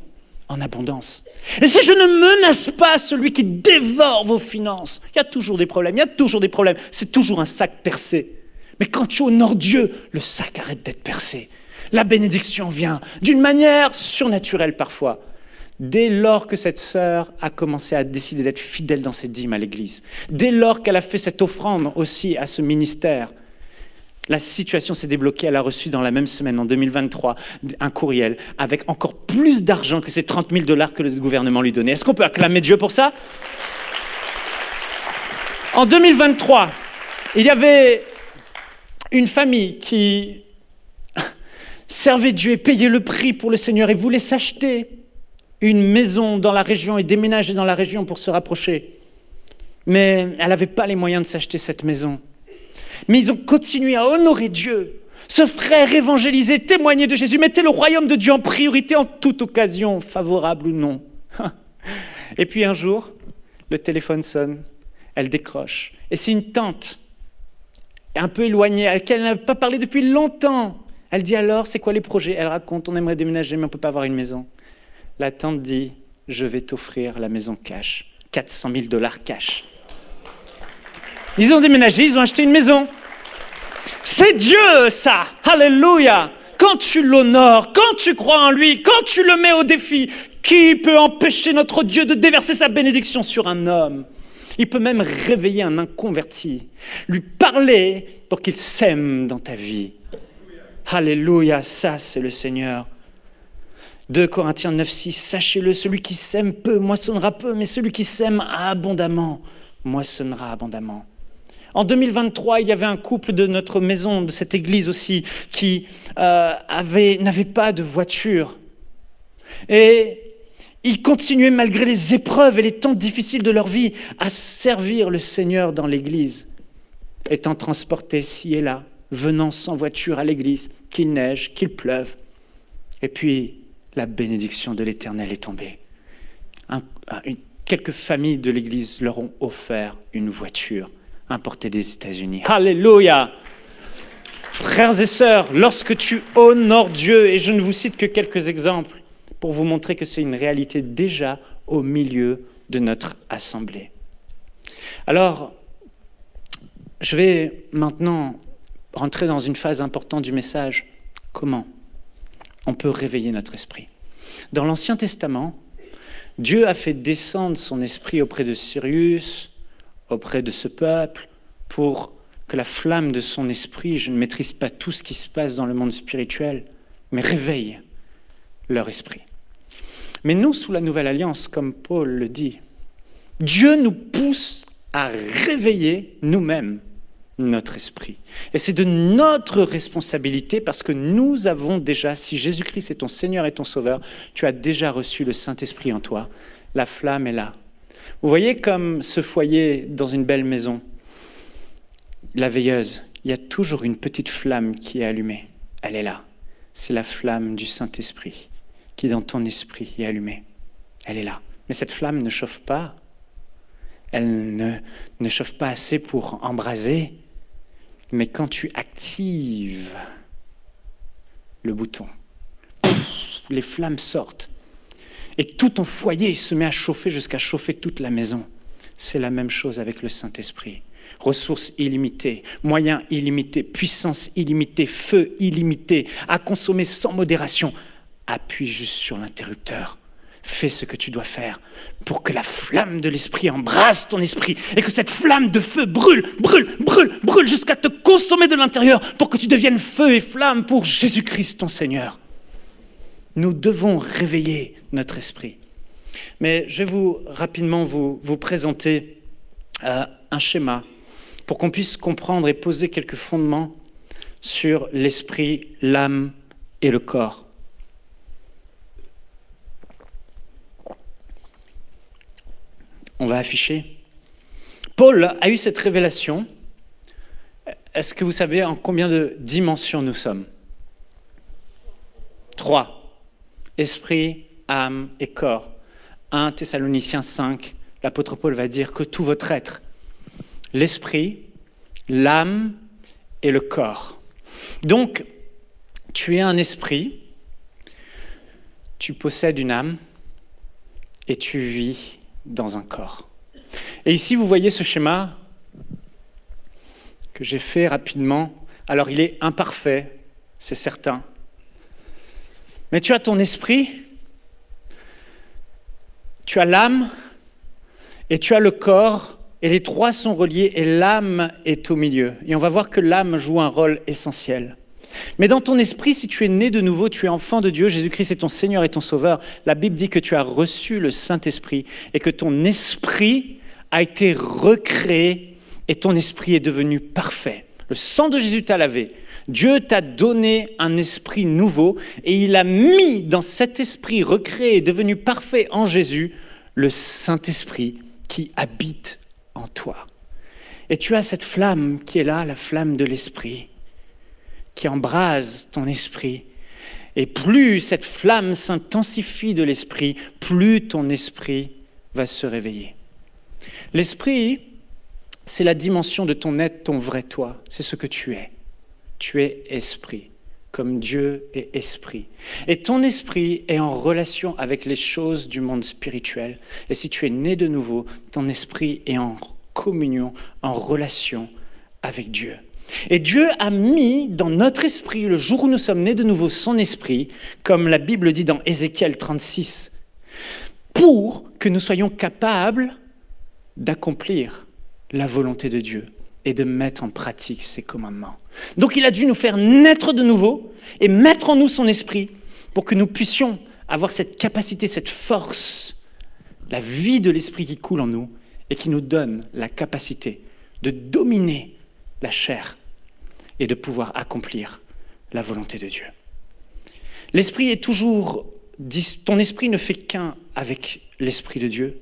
en abondance. Et si je ne menace pas celui qui dévore vos finances. » Il y a toujours des problèmes, C'est toujours un sac percé. Mais quand tu honores Dieu, le sac arrête d'être percé. La bénédiction vient d'une manière surnaturelle parfois. Dès lors que cette sœur a commencé à décider d'être fidèle dans ses dîmes à l'église, dès lors qu'elle a fait cette offrande aussi à ce ministère, la situation s'est débloquée. Elle a reçu dans la même semaine, en 2023, un courriel avec encore plus d'argent que ces 30 000 $ que le gouvernement lui donnait. Est-ce qu'on peut acclamer Dieu pour ça? En 2023, il y avait une famille qui servait Dieu et payait le prix pour le Seigneur et voulait s'acheter une maison dans la région et déménager dans la région pour se rapprocher. Mais elle n'avait pas les moyens de s'acheter cette maison. Mais ils ont continué à honorer Dieu. Ce frère évangélisé, témoigner de Jésus, mettait le royaume de Dieu en priorité en toute occasion, favorable ou non. Et puis un jour, le téléphone sonne, elle décroche. Et c'est une tante, un peu éloignée, à laquelle elle n'a pas parlé depuis longtemps. Elle dit alors, c'est quoi les projets? Elle raconte, on aimerait déménager, mais on ne peut pas avoir une maison. La tante dit, je vais t'offrir la maison cash, 400 000 $ cash. Ils ont déménagé, ils ont acheté une maison. C'est Dieu, ça. Alléluia. Quand tu l'honores, quand tu crois en lui, quand tu le mets au défi, qui peut empêcher notre Dieu de déverser sa bénédiction sur un homme? Il peut même réveiller un inconverti, lui parler pour qu'il sème dans ta vie. Alléluia, ça c'est le Seigneur. 2 Corinthiens 9, 6, sachez-le, celui qui sème peu moissonnera peu, mais celui qui sème abondamment moissonnera abondamment. En 2023, il y avait un couple de notre maison, de cette église aussi, qui n'avait pas de voiture. Et ils continuaient, malgré les épreuves et les temps difficiles de leur vie, à servir le Seigneur dans l'église, étant transportés ci et là, venant sans voiture à l'église, qu'il neige, qu'il pleuve. Et puis, la bénédiction de l'Éternel est tombée. Quelques familles de l'église leur ont offert une voiture importée des États-Unis. Alléluia! Frères et sœurs, lorsque tu honores Dieu, et je ne vous cite que quelques exemples pour vous montrer que c'est une réalité déjà au milieu de notre assemblée. Alors, je vais maintenant rentrer dans une phase importante du message. Comment on peut réveiller notre esprit? Dans l'Ancien Testament, Dieu a fait descendre son esprit auprès de Cyrus, auprès de ce peuple, pour que la flamme de son esprit, je ne maîtrise pas tout ce qui se passe dans le monde spirituel, mais réveille leur esprit. Mais nous, sous la Nouvelle Alliance, comme Paul le dit, Dieu nous pousse à réveiller nous-mêmes notre esprit. Et c'est de notre responsabilité parce que nous avons déjà, si Jésus-Christ est ton Seigneur et ton Sauveur, tu as déjà reçu le Saint-Esprit en toi. La flamme est là. Vous voyez comme ce foyer dans une belle maison, la veilleuse, il y a toujours une petite flamme qui est allumée. Elle est là. C'est la flamme du Saint-Esprit qui, dans ton esprit, est allumée. Elle est là. Mais cette flamme ne chauffe pas. Elle ne chauffe pas assez pour embraser. Mais quand tu actives le bouton, les flammes sortent. Et tout ton foyer se met à chauffer jusqu'à chauffer toute la maison. C'est la même chose avec le Saint-Esprit. Ressources illimitées, moyens illimités, puissance illimitée, feu illimité, à consommer sans modération. Appuie juste sur l'interrupteur. Fais ce que tu dois faire pour que la flamme de l'esprit embrasse ton esprit et que cette flamme de feu brûle jusqu'à te consommer de l'intérieur pour que tu deviennes feu et flamme pour Jésus-Christ ton Seigneur. Nous devons réveiller notre esprit. Mais je vais rapidement vous présenter un schéma pour qu'on puisse comprendre et poser quelques fondements sur l'esprit, l'âme et le corps. On va afficher. Paul a eu cette révélation. Est-ce que vous savez en combien de dimensions nous sommes? 3. Esprit, âme et corps. 1 Thessaloniciens 5, l'apôtre Paul va dire que tout votre être, l'esprit, l'âme et le corps. Donc, tu es un esprit, tu possèdes une âme et tu vis dans un corps. Et ici, vous voyez ce schéma que j'ai fait rapidement. Alors, il est imparfait, c'est certain. Mais tu as ton esprit, tu as l'âme et tu as le corps, et les trois sont reliés et l'âme est au milieu. Et on va voir que l'âme joue un rôle essentiel. Mais dans ton esprit, si tu es né de nouveau, tu es enfant de Dieu, Jésus-Christ est ton Seigneur et ton Sauveur, la Bible dit que tu as reçu le Saint-Esprit et que ton esprit a été recréé et ton esprit est devenu parfait. Le sang de Jésus t'a lavé. Dieu t'a donné un esprit nouveau et il a mis dans cet esprit recréé et devenu parfait en Jésus le Saint-Esprit qui habite en toi. Et tu as cette flamme qui est là, la flamme de l'esprit, qui embrase ton esprit. Et plus cette flamme s'intensifie de l'esprit, plus ton esprit va se réveiller. L'esprit, c'est la dimension de ton être, ton vrai toi. C'est ce que tu es. Tu es esprit, comme Dieu est esprit. Et ton esprit est en relation avec les choses du monde spirituel. Et si tu es né de nouveau, ton esprit est en communion, en relation avec Dieu. Et Dieu a mis dans notre esprit, le jour où nous sommes nés de nouveau, son esprit, comme la Bible dit dans Ézéchiel 36, pour que nous soyons capables d'accomplir la volonté de Dieu et de mettre en pratique ses commandements. Donc il a dû nous faire naître de nouveau et mettre en nous son esprit pour que nous puissions avoir cette capacité, cette force, la vie de l'esprit qui coule en nous et qui nous donne la capacité de dominer la chair et de pouvoir accomplir la volonté de Dieu. L'esprit est toujours, ton esprit ne fait qu'un avec l'esprit de Dieu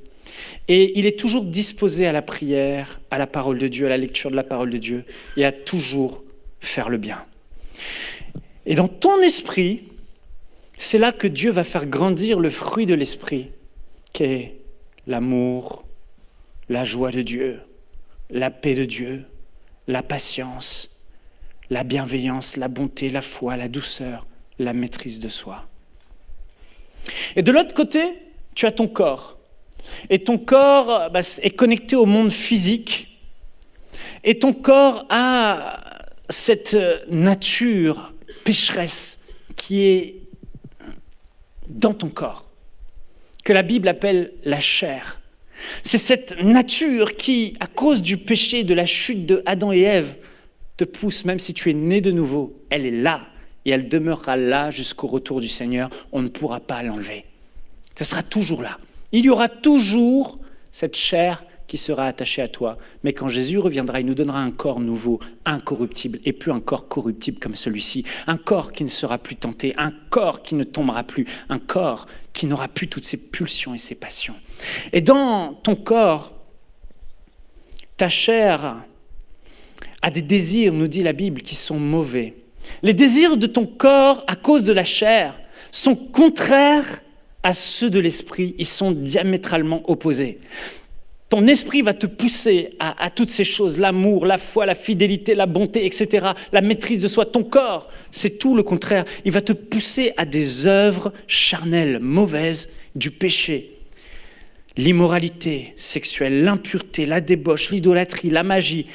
et il est toujours disposé à la prière, à la parole de Dieu, à la lecture de la parole de Dieu et à toujours faire le bien. Et dans ton esprit, c'est là que Dieu va faire grandir le fruit de l'esprit, qui est l'amour, la joie de Dieu, la paix de Dieu, la patience, la bienveillance, la bonté, la foi, la douceur, la maîtrise de soi. Et de l'autre côté, tu as ton corps. Et ton corps est connecté au monde physique. Et ton corps a cette nature pécheresse qui est dans ton corps, que la Bible appelle la chair. C'est cette nature qui, à cause du péché, de la chute de Adam et Ève, te pousse, même si tu es né de nouveau, elle est là et elle demeurera là jusqu'au retour du Seigneur. On ne pourra pas l'enlever. Ça sera toujours là. Il y aura toujours cette chair qui sera attachée à toi. Mais quand Jésus reviendra, il nous donnera un corps nouveau, incorruptible, et plus un corps corruptible comme celui-ci. Un corps qui ne sera plus tenté, un corps qui ne tombera plus, un corps qui n'aura plus toutes ses pulsions et ses passions. Et dans ton corps, ta chair a des désirs, nous dit la Bible, qui sont mauvais. Les désirs de ton corps, à cause de la chair, sont contraires à ceux de l'esprit. Ils sont diamétralement opposés. Ton esprit va te pousser à toutes ces choses, l'amour, la foi, la fidélité, la bonté, etc., la maîtrise de soi. Ton corps, c'est tout le contraire. Il va te pousser à des œuvres charnelles, mauvaises, du péché. L'immoralité sexuelle, l'impureté, la débauche, l'idolâtrie, la magie,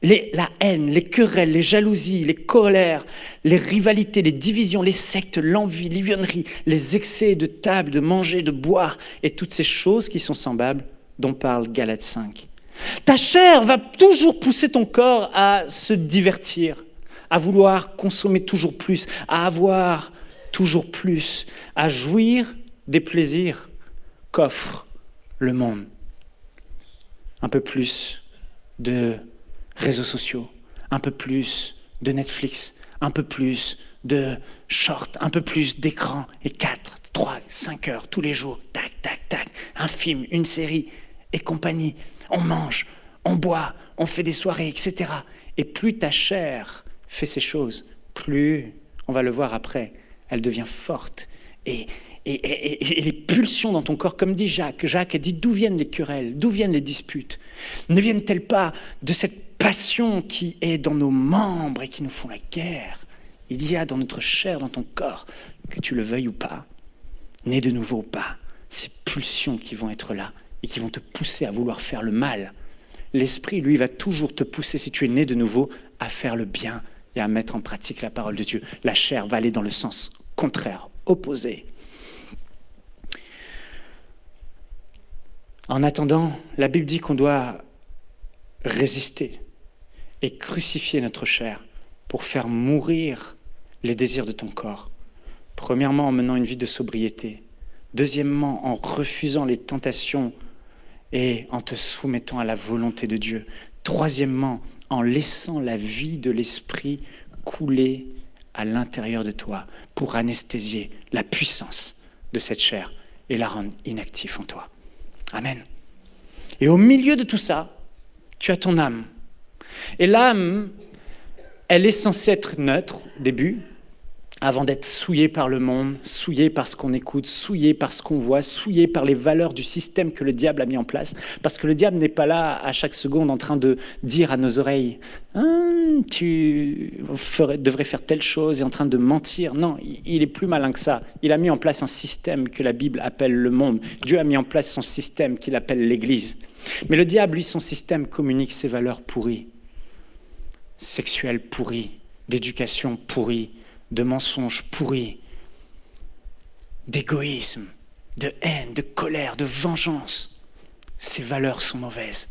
la haine, les querelles, les jalousies, les colères, les rivalités, les divisions, les sectes, l'envie, l'ivrognerie, les excès de table, de manger, de boire, et toutes ces choses qui sont semblables, dont parle Galates 5. Ta chair va toujours pousser ton corps à se divertir, à vouloir consommer toujours plus, à avoir toujours plus, à jouir des plaisirs qu'offre le monde. Un peu plus de réseaux sociaux, un peu plus de Netflix, un peu plus de shorts, un peu plus d'écran, et 4, 3, 5 heures tous les jours, tac, tac, tac, un film, une série, et compagnie. On mange, on boit, on fait des soirées, etc. Et plus ta chair fait ces choses, plus, on va le voir après, elle devient forte. Et les pulsions dans ton corps, comme dit Jacques a dit, d'où viennent les querelles, d'où viennent les disputes? Ne viennent-elles pas de cette passion qui est dans nos membres et qui nous font la guerre? Il y a dans notre chair, dans ton corps, que tu le veuilles ou pas, né de nouveau ou pas, ces pulsions qui vont être là et qui vont te pousser à vouloir faire le mal. L'esprit, lui, va toujours te pousser, si tu es né de nouveau, à faire le bien et à mettre en pratique la parole de Dieu. La chair va aller dans le sens contraire, opposé. En attendant, la Bible dit qu'on doit résister et crucifier notre chair pour faire mourir les désirs de ton corps. Premièrement, en menant une vie de sobriété. Deuxièmement, en refusant les tentations et en te soumettant à la volonté de Dieu. Troisièmement, en laissant la vie de l'esprit couler à l'intérieur de toi pour anesthésier la puissance de cette chair et la rendre inactive en toi. Amen. Et au milieu de tout ça, tu as ton âme. Et l'âme, elle est censée être neutre au début, avant d'être souillée par le monde, souillée par ce qu'on écoute, souillée par ce qu'on voit, souillée par les valeurs du système que le diable a mis en place. Parce que le diable n'est pas là à chaque seconde en train de dire à nos oreilles « tu devrais faire telle chose » et en train de mentir. Non, il est plus malin que ça. Il a mis en place un système que la Bible appelle le monde. Dieu a mis en place son système qu'il appelle l'Église. Mais le diable, lui, son système communique ses valeurs pourries, sexuelles pourries, d'éducation pourrie, de mensonges pourris, d'égoïsme, de haine, de colère, de vengeance. Ces valeurs sont mauvaises.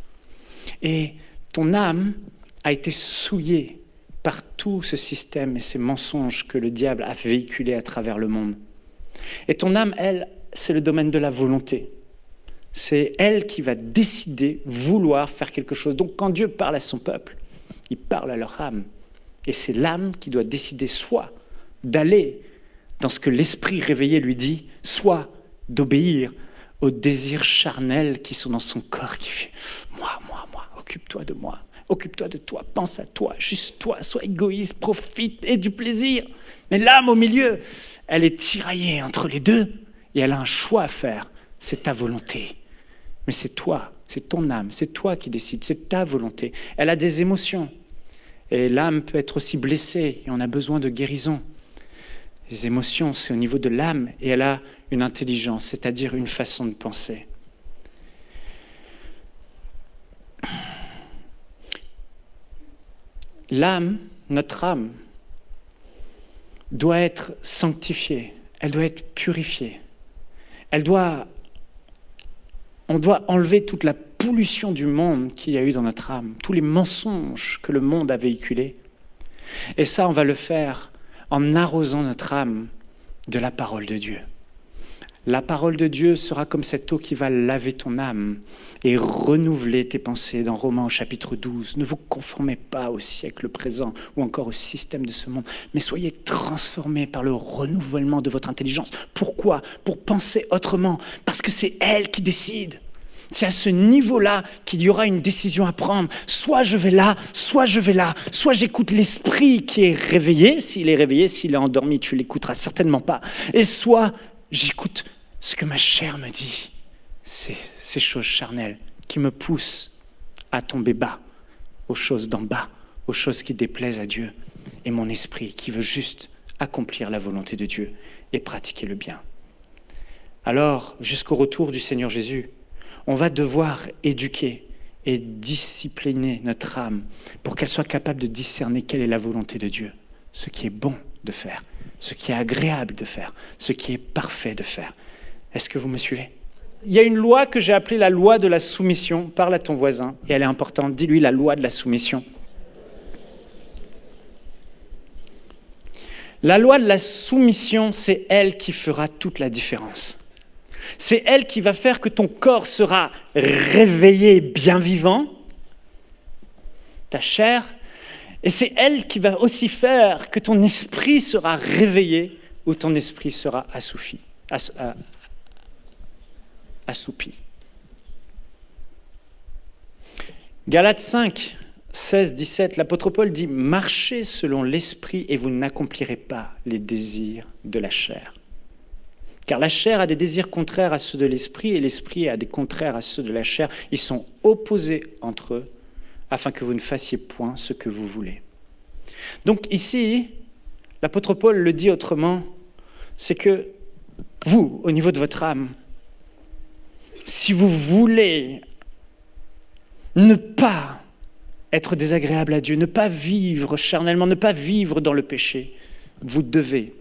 Et ton âme a été souillée par tout ce système et ces mensonges que le diable a véhiculés à travers le monde. Et ton âme, elle, c'est le domaine de la volonté. C'est elle qui va décider, vouloir faire quelque chose. Donc quand Dieu parle à son peuple, il parle à leur âme. Et c'est l'âme qui doit décider soit d'aller dans ce que l'esprit réveillé lui dit, soit d'obéir aux désirs charnels qui sont dans son corps, qui fait « moi, occupe-toi de moi, occupe-toi de toi, pense à toi, juste toi, sois égoïste, profite, aie du plaisir. » Mais l'âme au milieu, elle est tiraillée entre les deux et elle a un choix à faire, c'est ta volonté. Mais c'est toi, c'est ton âme, c'est toi qui décides, c'est ta volonté. Elle a des émotions et l'âme peut être aussi blessée et on a besoin de guérison. Les émotions, c'est au niveau de l'âme et elle a une intelligence, c'est-à-dire une façon de penser. L'âme, notre âme, doit être sanctifiée, elle doit être purifiée. On doit enlever toute la pollution du monde qu'il y a eu dans notre âme, tous les mensonges que le monde a véhiculés. Et ça, on va le faire en arrosant notre âme de la parole de Dieu. La parole de Dieu sera comme cette eau qui va laver ton âme et renouveler tes pensées. Dans Romains au chapitre 12, ne vous conformez pas au siècle présent ou encore au système de ce monde, mais soyez transformés par le renouvellement de votre intelligence. Pourquoi ? Pour penser autrement, parce que c'est elle qui décide. C'est à ce niveau-là qu'il y aura une décision à prendre. Soit je vais là, soit je vais là. Soit j'écoute l'esprit qui est réveillé. S'il est réveillé, s'il est endormi, tu ne l'écouteras certainement pas. Et soit j'écoute ce que ma chair me dit. C'est ces choses charnelles qui me poussent à tomber bas, aux choses d'en bas, aux choses qui déplaisent à Dieu. Et mon esprit qui veut juste accomplir la volonté de Dieu et pratiquer le bien. Alors, jusqu'au retour du Seigneur Jésus, on va devoir éduquer et discipliner notre âme pour qu'elle soit capable de discerner quelle est la volonté de Dieu, ce qui est bon de faire, ce qui est agréable de faire, ce qui est parfait de faire. Est-ce que vous me suivez ? Il y a une loi que j'ai appelée la loi de la soumission. Parle à ton voisin et elle est importante. Dis-lui la loi de la soumission. La loi de la soumission, c'est elle qui fera toute la différence. C'est elle qui va faire que ton corps sera réveillé, bien vivant, ta chair, et c'est elle qui va aussi faire que ton esprit sera réveillé ou ton esprit sera assoupi. Galates 5, 16, 17, l'apôtre Paul dit « Marchez selon l'esprit et vous n'accomplirez pas les désirs de la chair. Car la chair a des désirs contraires à ceux de l'esprit et l'esprit a des contraires à ceux de la chair. Ils sont opposés entre eux afin que vous ne fassiez point ce que vous voulez. » Donc ici, l'apôtre Paul le dit autrement, c'est que vous, au niveau de votre âme, si vous voulez ne pas être désagréable à Dieu, ne pas vivre charnellement, ne pas vivre dans le péché, vous devez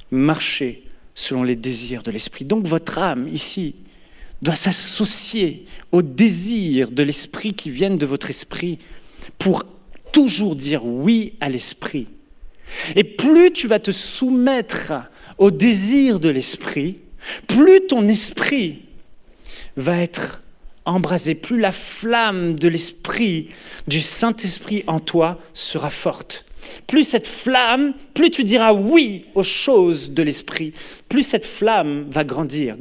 marcher selon les désirs de l'esprit. Donc votre âme, ici, doit s'associer aux désirs de l'esprit qui viennent de votre esprit pour toujours dire oui à l'esprit. Et plus tu vas te soumettre aux désirs de l'esprit, plus ton esprit va être embrasé, plus la flamme de l'esprit, du Saint-Esprit en toi sera forte. Plus cette flamme, plus tu diras oui aux choses de l'esprit, plus cette flamme va grandir,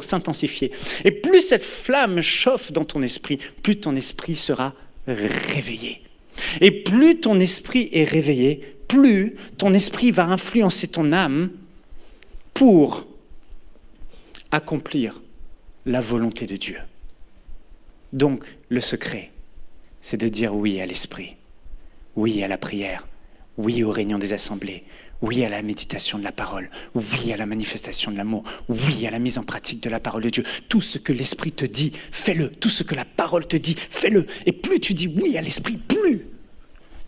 s'intensifier. Et plus cette flamme chauffe dans ton esprit, plus ton esprit sera réveillé. Et plus ton esprit est réveillé, plus ton esprit va influencer ton âme pour accomplir la volonté de Dieu. Donc, le secret, c'est de dire oui à l'esprit. Oui à la prière, oui aux réunions des assemblées, oui à la méditation de la parole, oui à la manifestation de l'amour, oui à la mise en pratique de la parole de Dieu. Tout ce que l'Esprit te dit, fais-le. Tout ce que la parole te dit, fais-le. Et plus tu dis oui à l'Esprit, plus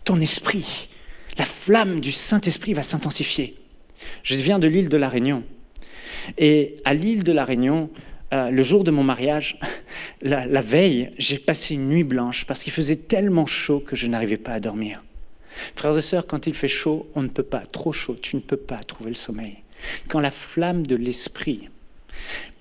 ton esprit, la flamme du Saint-Esprit va s'intensifier. Je viens de l'île de la Réunion. Et à l'île de la Réunion, le jour de mon mariage, la veille, j'ai passé une nuit blanche parce qu'il faisait tellement chaud que je n'arrivais pas à dormir. Frères et sœurs, quand il fait chaud, on ne peut pas, trop chaud, tu ne peux pas trouver le sommeil. Quand la flamme de l'esprit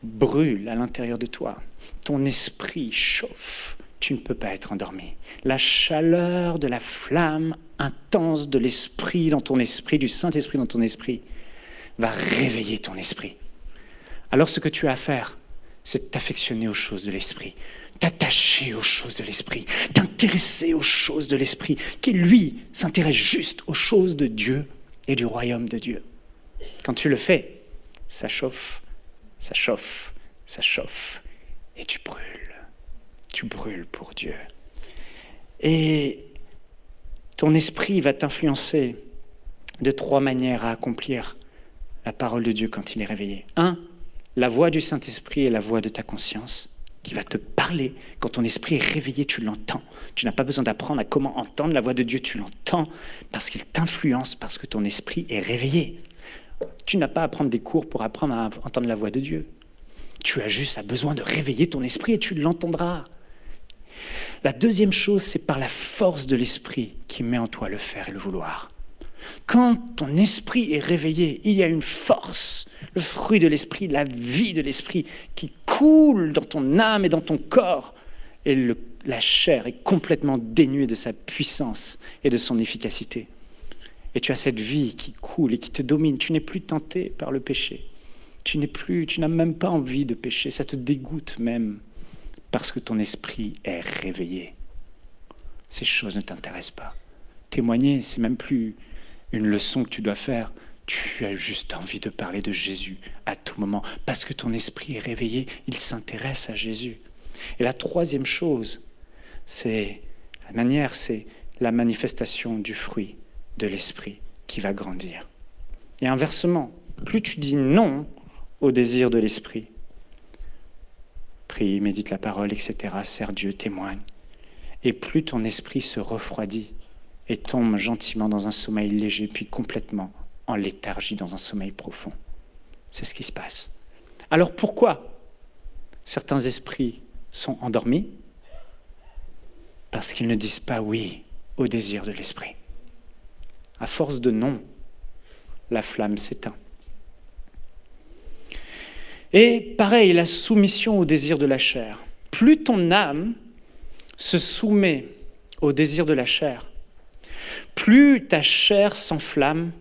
brûle à l'intérieur de toi. Ton esprit chauffe. Tu ne peux pas être endormi. La chaleur de la flamme intense de l'esprit dans ton esprit, du Saint-Esprit dans ton esprit, va réveiller ton esprit. Alors ce que tu as à faire, c'est de t'affectionner aux choses de l'esprit, t'attacher aux choses de l'esprit, t'intéresser aux choses de l'esprit, qui lui s'intéresse juste aux choses de Dieu et du royaume de Dieu. Quand tu le fais, ça chauffe, ça chauffe, ça chauffe, et tu brûles. Tu brûles pour Dieu. Et ton esprit va t'influencer de 3 manières à accomplir la parole de Dieu quand il est réveillé. 1, la voix du Saint-Esprit est la voix de ta conscience qui va te parler. Quand ton esprit est réveillé, tu l'entends. Tu n'as pas besoin d'apprendre à comment entendre la voix de Dieu, tu l'entends parce qu'il t'influence, parce que ton esprit est réveillé. Tu n'as pas à prendre des cours pour apprendre à entendre la voix de Dieu. Tu as juste besoin de réveiller ton esprit et tu l'entendras. La deuxième chose, c'est par la force de l'esprit qui met en toi le faire et le vouloir. Quand ton esprit est réveillé, il y a une force, le fruit de l'esprit, la vie de l'esprit qui coule dans ton âme et dans ton corps. Et la chair est complètement dénuée de sa puissance et de son efficacité. Et tu as cette vie qui coule et qui te domine. Tu n'es plus tenté par le péché. Tu n'as même pas envie de pécher. Ça te dégoûte même parce que ton esprit est réveillé. Ces choses ne t'intéressent pas. Témoigner, c'est même plus une leçon que tu dois faire. Tu as juste envie de parler de Jésus à tout moment. Parce que ton esprit est réveillé, il s'intéresse à Jésus. Et la troisième chose, c'est la manifestation du fruit de l'esprit qui va grandir. Et inversement, plus tu dis non au désir de l'esprit, prie, médite la parole, etc., sers Dieu, témoigne, et plus ton esprit se refroidit et tombe gentiment dans un sommeil léger, puis complètement en léthargie, dans un sommeil profond. C'est ce qui se passe. Alors pourquoi certains esprits sont endormis? Parce qu'ils ne disent pas oui au désir de l'esprit. À force de non, la flamme s'éteint. Et pareil, la soumission au désir de la chair. Plus ton âme se soumet au désir de la chair, plus ta chair s'enflamme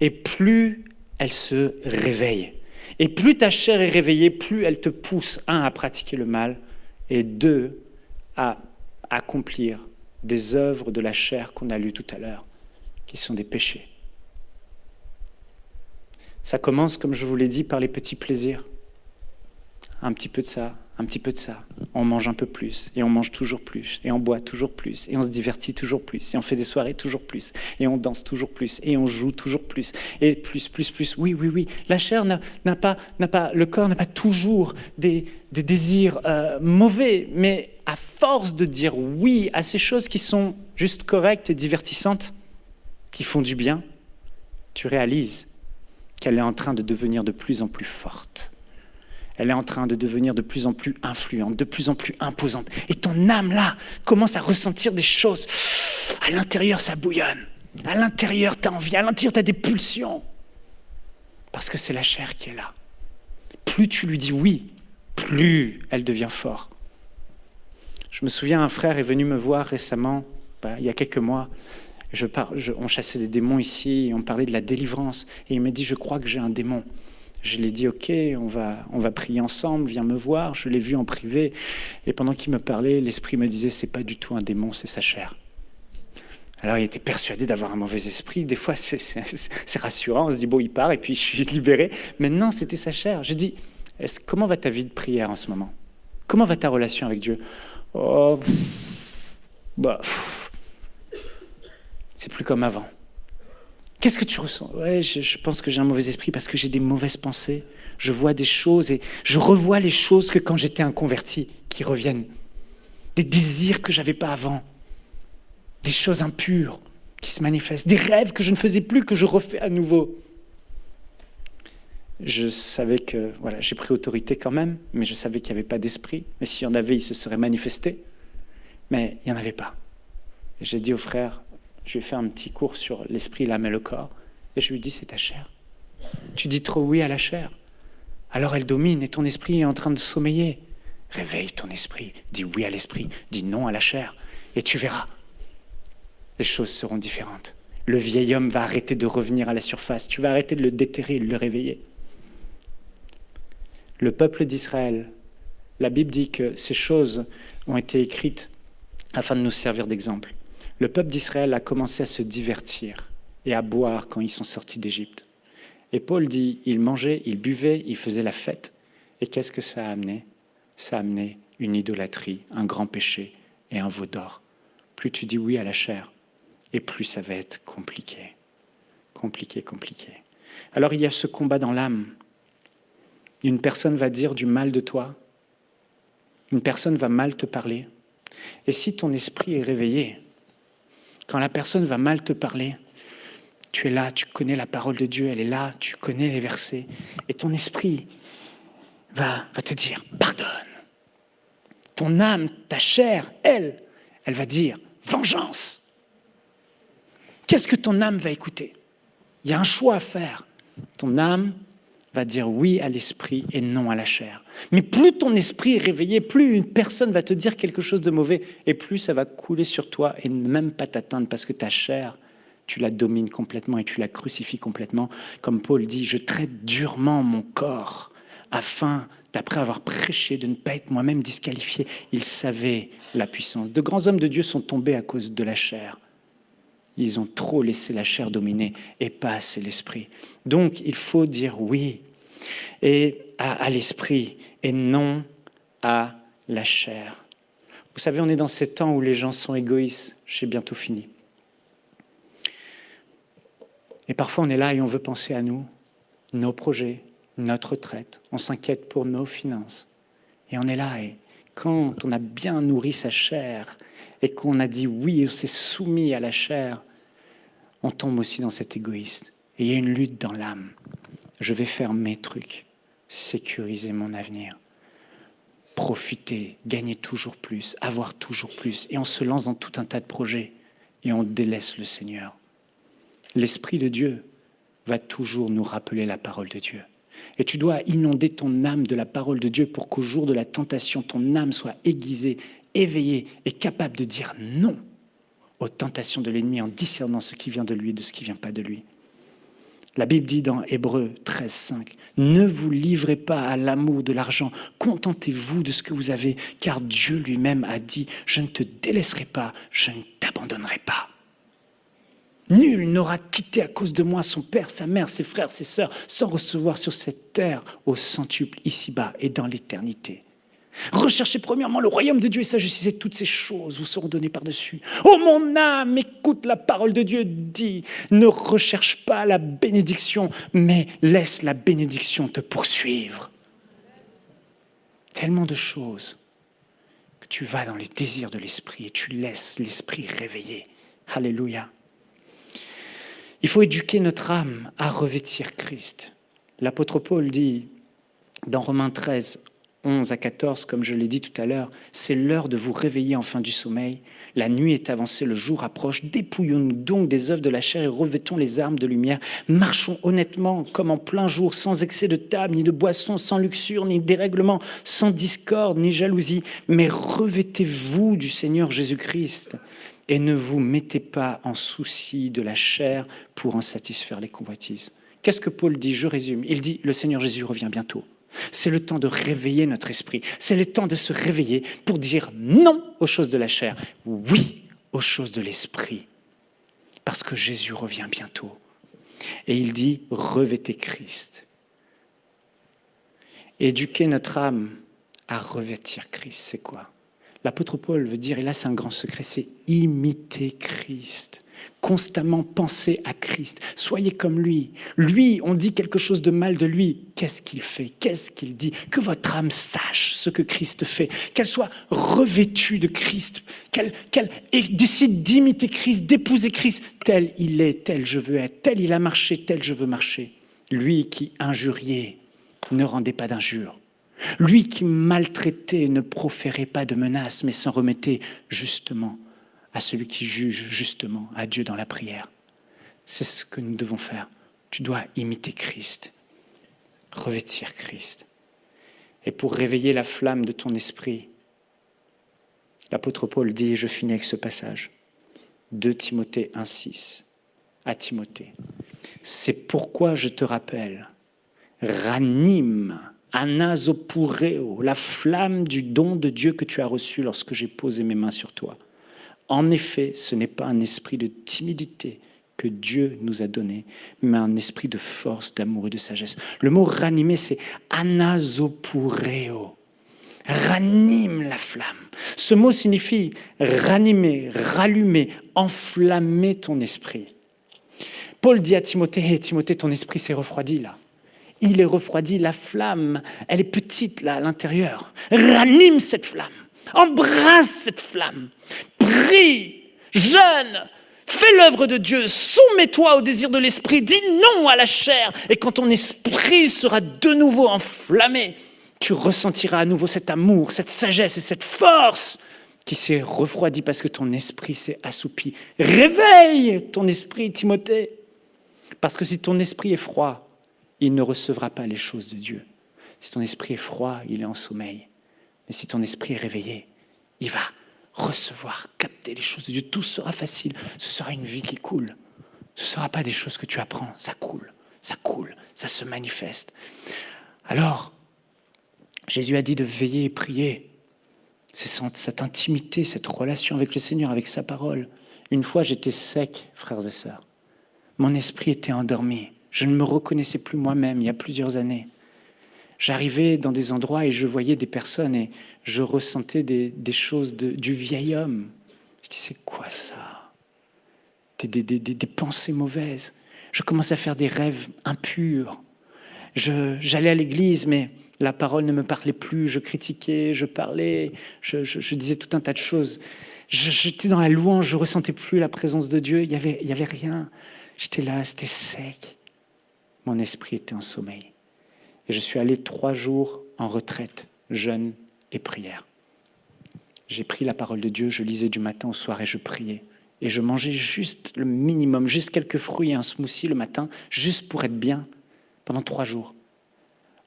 et plus elle se réveille. Et plus ta chair est réveillée, plus elle te pousse, 1, à pratiquer le mal, et 2, à accomplir des œuvres de la chair qu'on a lues tout à l'heure, qui sont des péchés. Ça commence, comme je vous l'ai dit, par les petits plaisirs. Un petit peu de ça, un petit peu de ça. On mange un peu plus, et on mange toujours plus, et on boit toujours plus, et on se divertit toujours plus, et on fait des soirées toujours plus, et on danse toujours plus, et on joue toujours plus, et plus. Oui. La chair le corps n'a pas toujours des désirs mauvais, mais à force de dire oui à ces choses qui sont juste correctes et divertissantes, qui font du bien, tu réalises qu'elle est en train de devenir de plus en plus forte. Elle est en train de devenir de plus en plus influente, de plus en plus imposante. Et ton âme, là, commence à ressentir des choses. À l'intérieur, ça bouillonne. À l'intérieur, tu as envie. À l'intérieur, tu as des pulsions. Parce que c'est la chair qui est là. Plus tu lui dis oui, plus elle devient forte. Je me souviens, un frère est venu me voir récemment, il y a quelques mois. On chassait des démons ici, et on parlait de la délivrance. Et il m'a dit, je crois que j'ai un démon. Je lui ai dit, ok, on va prier ensemble, viens me voir. Je l'ai vu en privé. Et pendant qu'il me parlait, l'esprit me disait, c'est pas du tout un démon, c'est sa chair. Alors il était persuadé d'avoir un mauvais esprit. Des fois, c'est rassurant. On se dit, bon, il part et puis je suis libéré. Mais non, c'était sa chair. J'ai dit, comment va ta vie de prière en ce moment? Comment va ta relation avec Dieu? C'est plus comme avant. Qu'est-ce que tu ressens? Ouais, je pense que j'ai un mauvais esprit parce que j'ai des mauvaises pensées. Je vois des choses et je revois les choses que quand j'étais inconverti qui reviennent. Des désirs que j'avais pas avant. Des choses impures qui se manifestent. Des rêves que je ne faisais plus, que je refais à nouveau. Je savais que, j'ai pris autorité quand même, mais je savais qu'il n'y avait pas d'esprit. Mais s'il y en avait, il se serait manifesté. Mais il n'y en avait pas. Et j'ai dit au frère, je lui ai fait un petit cours sur l'esprit, l'âme et le corps. Et je lui ai dit, c'est ta chair. Tu dis trop oui à la chair. alors elle domine et ton esprit est en train de sommeiller. Réveille ton esprit, dis oui à l'esprit, dis non à la chair, et tu verras. Les choses seront différentes. Le vieil homme va arrêter de revenir à la surface, tu vas arrêter de le déterrer et de le réveiller. Le peuple d'Israël, la Bible dit que ces choses ont été écrites afin de nous servir d'exemple. Le peuple d'Israël a commencé à se divertir et à boire quand ils sont sortis d'Égypte. Et Paul dit, ils mangeaient, ils buvaient, ils faisaient la fête. Et qu'est-ce que ça a amené ? Ça a amené une idolâtrie, un grand péché et un veau d'or. Plus tu dis oui à la chair, et plus ça va être compliqué. Compliqué. Alors il y a ce combat dans l'âme. Une personne va dire du mal de toi. Une personne va mal te parler. Et si ton esprit est réveillé, quand la personne va mal te parler, tu es là, tu connais la parole de Dieu, elle est là, tu connais les versets, et ton esprit va te dire « pardonne ». Ton âme, ta chair, elle va dire « vengeance ». Qu'est-ce que ton âme va écouter ? Il y a un choix à faire. Ton âme va dire oui à l'esprit et non à la chair. Mais plus ton esprit est réveillé, plus une personne va te dire quelque chose de mauvais, et plus ça va couler sur toi et même pas t'atteindre, parce que ta chair, tu la domines complètement et tu la crucifies complètement. Comme Paul dit, je traite durement mon corps afin, d'après avoir prêché, de ne pas être moi-même disqualifié. Il savait la puissance. De grands hommes de Dieu sont tombés à cause de la chair. Ils ont trop laissé la chair dominer et pas assez l'esprit. Donc, il faut dire oui à l'esprit et non à la chair. Vous savez, on est dans ces temps où les gens sont égoïstes. J'ai bientôt fini. Et parfois, on est là et on veut penser à nous, nos projets, notre retraite. On s'inquiète pour nos finances. Et on est là et quand on a bien nourri sa chair et qu'on a dit oui, on s'est soumis à la chair, on tombe aussi dans cet égoïste. Et il y a une lutte dans l'âme. Je vais faire mes trucs, sécuriser mon avenir, profiter, gagner toujours plus, avoir toujours plus. Et on se lance dans tout un tas de projets et on délaisse le Seigneur. L'Esprit de Dieu va toujours nous rappeler la parole de Dieu. Et tu dois inonder ton âme de la parole de Dieu pour qu'au jour de la tentation, ton âme soit aiguisée, éveillée et capable de dire non aux tentations de l'ennemi en discernant ce qui vient de lui et de ce qui ne vient pas de lui. La Bible dit dans Hébreux 13, 5, « Ne vous livrez pas à l'amour de l'argent, contentez-vous de ce que vous avez, car Dieu lui-même a dit, je ne te délaisserai pas, je ne t'abandonnerai pas. » Nul n'aura quitté à cause de moi son père, sa mère, ses frères, ses sœurs, sans recevoir sur cette terre au centuple, ici-bas et dans l'éternité. Recherchez premièrement le royaume de Dieu et sa justice, et toutes ces choses vous seront données par-dessus. Oh mon âme, écoute la parole de Dieu, dit, ne recherche pas la bénédiction, mais laisse la bénédiction te poursuivre. Tellement de choses que tu vas dans les désirs de l'esprit et tu laisses l'esprit réveiller. Alléluia. Il faut éduquer notre âme à revêtir Christ. L'apôtre Paul dit dans Romains 13, 11 à 14, comme je l'ai dit tout à l'heure, c'est l'heure de vous réveiller enfin du sommeil. La nuit est avancée, le jour approche. Dépouillons-nous donc des œuvres de la chair et revêtons les armes de lumière. Marchons honnêtement, comme en plein jour, sans excès de table, ni de boisson, sans luxure, ni dérèglement, sans discorde, ni jalousie. Mais revêtez-vous du Seigneur Jésus-Christ et ne vous mettez pas en souci de la chair pour en satisfaire les convoitises. Qu'est-ce que Paul dit ? Je résume. Il dit, le Seigneur Jésus revient bientôt. C'est le temps de réveiller notre esprit. C'est le temps de se réveiller pour dire non aux choses de la chair, oui aux choses de l'esprit. Parce que Jésus revient bientôt. Et il dit, revêtez Christ. Éduquer notre âme à revêtir Christ, c'est quoi ? L'apôtre Paul veut dire, et là c'est un grand secret, c'est imiter Christ. Constamment penser à Christ. Soyez comme lui. Lui, on dit quelque chose de mal de lui. Qu'est-ce qu'il fait ? Qu'est-ce qu'il dit ? Que votre âme sache ce que Christ fait. Qu'elle soit revêtue de Christ. Qu'elle décide d'imiter Christ, d'épouser Christ. Tel il est, tel je veux être. Tel il a marché, tel je veux marcher. Lui qui injuriait, ne rendait pas d'injures. Lui qui maltraitait, ne proférait pas de menaces, mais s'en remettait justement à celui qui juge justement, à Dieu dans la prière. C'est ce que nous devons faire. Tu dois imiter Christ. revêtir Christ. Et pour réveiller la flamme de ton esprit, l'apôtre Paul dit, je finis avec ce passage, 2 Timothée 1,6 à Timothée. C'est pourquoi je te rappelle, ranime, anasopureo, la flamme du don de Dieu que tu as reçu lorsque j'ai posé mes mains sur toi. En effet, ce n'est pas un esprit de timidité que Dieu nous a donné, mais un esprit de force, d'amour et de sagesse. Le mot ranimer, c'est anasopureo. Ranime la flamme. Ce mot signifie ranimer, rallumer, enflammer ton esprit. Paul dit à Timothée, hey, Timothée, ton esprit s'est refroidi là. Il est refroidi, la flamme, elle est petite là à l'intérieur. Ranime cette flamme, embrasse cette flamme, prie, jeûne, fais l'œuvre de Dieu, soumets-toi au désir de l'esprit, dis non à la chair. Et quand ton esprit sera de nouveau enflammé, tu ressentiras à nouveau cet amour, cette sagesse et cette force qui s'est refroidie parce que ton esprit s'est assoupi. Réveille ton esprit, Timothée. Parce que si ton esprit est froid, il ne recevra pas les choses de Dieu. Si ton esprit est froid, il est en sommeil. Mais si ton esprit est réveillé, il va recevoir, capter les choses de Dieu. Tout sera facile. Ce sera une vie qui coule. Ce ne sera pas des choses que tu apprends. Ça coule, ça se manifeste. Alors, Jésus a dit de veiller et prier. C'est cette intimité, cette relation avec le Seigneur, avec sa parole. Une fois, j'étais sec, frères et sœurs. Mon esprit était endormi. Je ne me reconnaissais plus moi-même il y a plusieurs années. J'arrivais dans des endroits et je voyais des personnes et je ressentais des choses du vieil homme. Je dis, c'est quoi ça ? Des pensées mauvaises. Je commençais à faire des rêves impurs. J'allais à l'église, mais la parole ne me parlait plus. Je critiquais, je parlais, je disais tout un tas de choses. J'étais dans la louange, je ne ressentais plus la présence de Dieu. Il y avait rien. J'étais là, c'était sec. Mon esprit était en sommeil. Et je suis allé 3 jours en retraite, jeûne et prière. J'ai pris la parole de Dieu, je lisais du matin au soir et je priais. Et je mangeais juste le minimum, juste quelques fruits et un smoothie le matin, juste pour être bien, pendant 3 jours.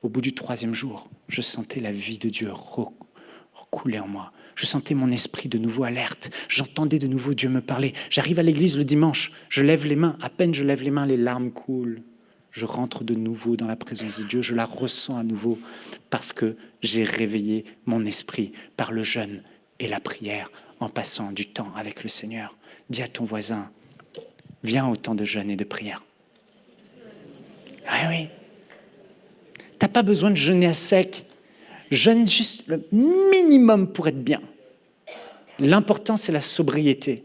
Au bout du 3e jour, je sentais la vie de Dieu recouler en moi. Je sentais mon esprit de nouveau alerte. J'entendais de nouveau Dieu me parler. J'arrive à l'église le dimanche, je lève les mains. À peine je lève les mains, les larmes coulent. Je rentre de nouveau dans la présence de Dieu. Je la ressens à nouveau parce que j'ai réveillé mon esprit par le jeûne et la prière en passant du temps avec le Seigneur. Dis à ton voisin, viens au temps de jeûne et de prière. Ah oui. Tu n'as pas besoin de jeûner à sec. Jeûne juste le minimum pour être bien. L'important, c'est la sobriété.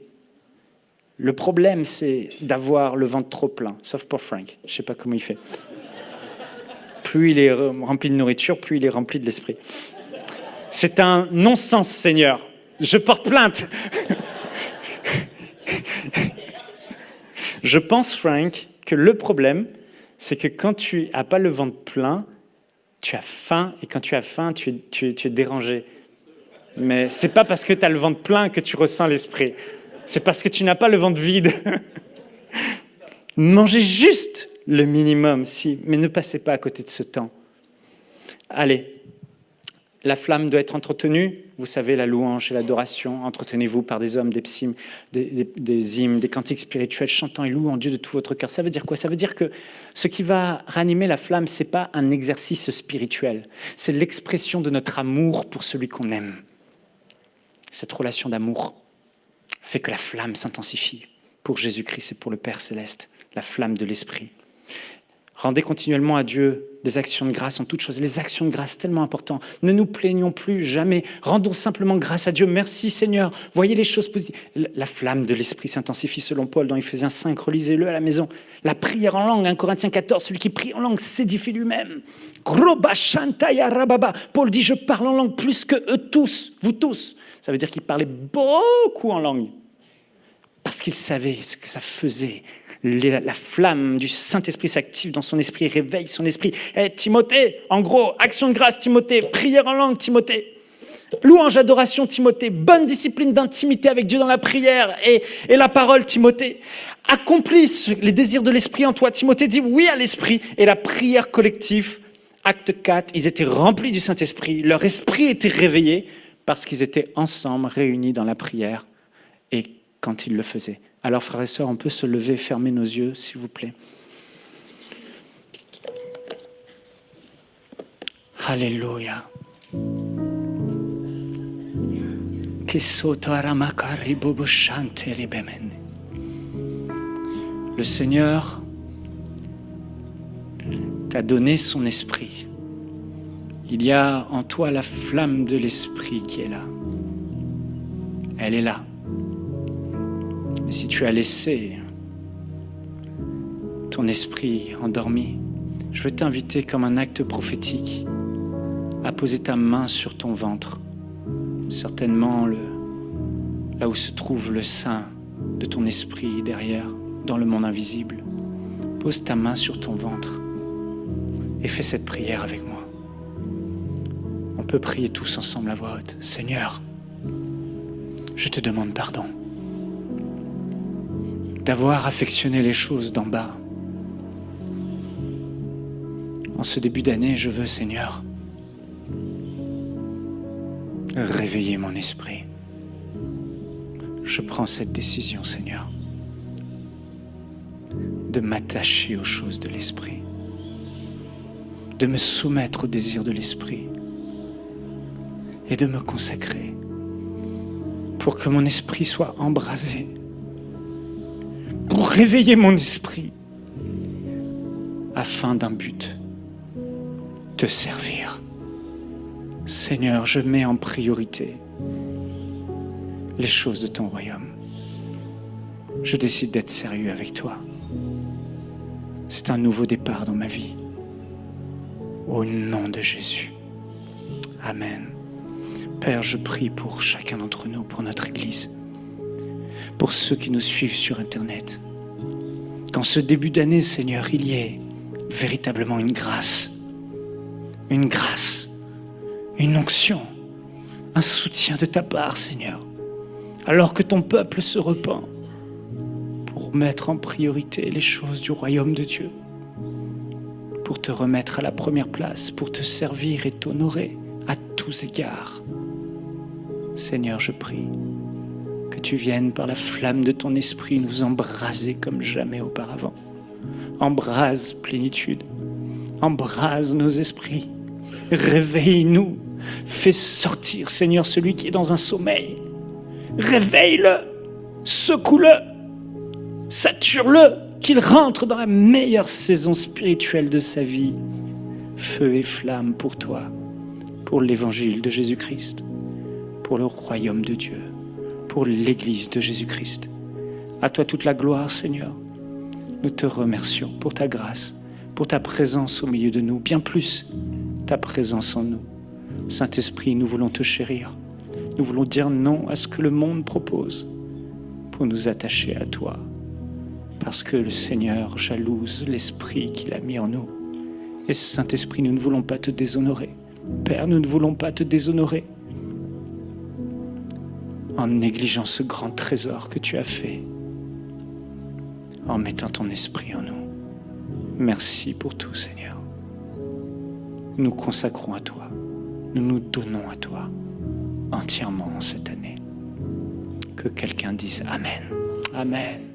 Le problème, c'est d'avoir le ventre trop plein, sauf pour Frank. Je ne sais pas comment il fait. Plus il est rempli de nourriture, plus il est rempli de l'esprit. C'est un non-sens, Seigneur. Je porte plainte. Je pense, Frank, que le problème, c'est que quand tu n'as pas le ventre plein, tu as faim, et quand tu as faim, tu es dérangé. Mais ce n'est pas parce que tu as le ventre plein que tu ressens l'esprit. C'est parce que tu n'as pas le ventre vide. Mangez juste le minimum, si, mais ne passez pas à côté de ce temps. Allez, la flamme doit être entretenue. Vous savez, la louange et l'adoration. Entretenez-vous par des hommes, des psaumes, des hymnes, des cantiques spirituels, chantant et louant Dieu de tout votre cœur. Ça veut dire quoi ? Ça veut dire que ce qui va ranimer la flamme, ce n'est pas un exercice spirituel. C'est l'expression de notre amour pour celui qu'on aime. Cette relation d'amour fait que la flamme s'intensifie pour Jésus-Christ et pour le Père Céleste, la flamme de l'Esprit. Rendez continuellement à Dieu des actions de grâce en toutes choses. Les actions de grâce, tellement important. Ne nous plaignons plus jamais. Rendons simplement grâce à Dieu. Merci Seigneur. Voyez les choses positives. La flamme de l'Esprit s'intensifie selon Paul dans Éphésiens 5. Relisez-le à la maison. La prière en langue, 1 Corinthiens 14. Celui qui prie en langue s'édifie lui-même. Paul dit, je parle en langue plus que eux tous, vous tous. Ça veut dire qu'il parlait beaucoup en langue. Parce qu'il savait ce que ça faisait. La flamme du Saint-Esprit s'active dans son esprit, réveille son esprit. Timothée, en gros, action de grâce, Timothée, prière en langue, Timothée. Louange, adoration, Timothée. Bonne discipline d'intimité avec Dieu dans la prière et la parole, Timothée. Accomplis les désirs de l'esprit en toi. Timothée dit oui à l'esprit et la prière collective Acte 4, ils étaient remplis du Saint-Esprit, leur esprit était réveillé parce qu'ils étaient ensemble, réunis dans la prière et quand ils le faisaient. Alors frères et sœurs, on peut se lever, fermer nos yeux, s'il vous plaît. Alléluia. Le Seigneur t'a donné son esprit. Il y a en toi la flamme de l'esprit qui est là. Elle est là. Et si tu as laissé ton esprit endormi, je veux t'inviter comme un acte prophétique à poser ta main sur ton ventre, certainement là où se trouve le sein de ton esprit derrière, dans le monde invisible. Pose ta main sur ton ventre et fais cette prière avec moi. On peut prier tous ensemble à voix haute. Seigneur, je te demande pardon d'avoir affectionné les choses d'en bas. En ce début d'année, je veux, Seigneur, réveiller mon esprit. Je prends cette décision, Seigneur, de m'attacher aux choses de l'esprit, de me soumettre aux désirs de l'esprit et de me consacrer pour que mon esprit soit embrasé, pour réveiller mon esprit afin d'un but, te servir. Seigneur, je mets en priorité les choses de ton royaume. Je décide d'être sérieux avec toi. C'est un nouveau départ dans ma vie. Au nom de Jésus. Amen. Père, je prie pour chacun d'entre nous, pour notre Église, pour ceux qui nous suivent sur Internet. Qu'en ce début d'année, Seigneur, il y ait véritablement une grâce, une onction, un soutien de ta part, Seigneur, alors que ton peuple se repent pour mettre en priorité les choses du royaume de Dieu, pour te remettre à la première place, pour te servir et t'honorer à tous égards. Seigneur, je prie que tu viennes par la flamme de ton esprit nous embraser comme jamais auparavant. Embrase plénitude, embrase nos esprits, réveille-nous, fais sortir, Seigneur, celui qui est dans un sommeil. Réveille-le, secoue-le, sature-le, qu'il rentre dans la meilleure saison spirituelle de sa vie. Feu et flamme pour toi, pour l'évangile de Jésus-Christ, pour le royaume de Dieu, pour l'Église de Jésus-Christ. À toi toute la gloire, Seigneur. Nous te remercions pour ta grâce, pour ta présence au milieu de nous, bien plus ta présence en nous. Saint-Esprit, nous voulons te chérir. Nous voulons dire non à ce que le monde propose pour nous attacher à toi. Parce que le Seigneur jalouse l'Esprit qu'il a mis en nous. Et Saint-Esprit, nous ne voulons pas te déshonorer. Père, nous ne voulons pas te déshonorer en négligeant ce grand trésor que tu as fait, en mettant ton esprit en nous. Merci pour tout, Seigneur. Nous consacrons à toi. Nous nous donnons à toi entièrement en cette année. Que quelqu'un dise Amen. Amen.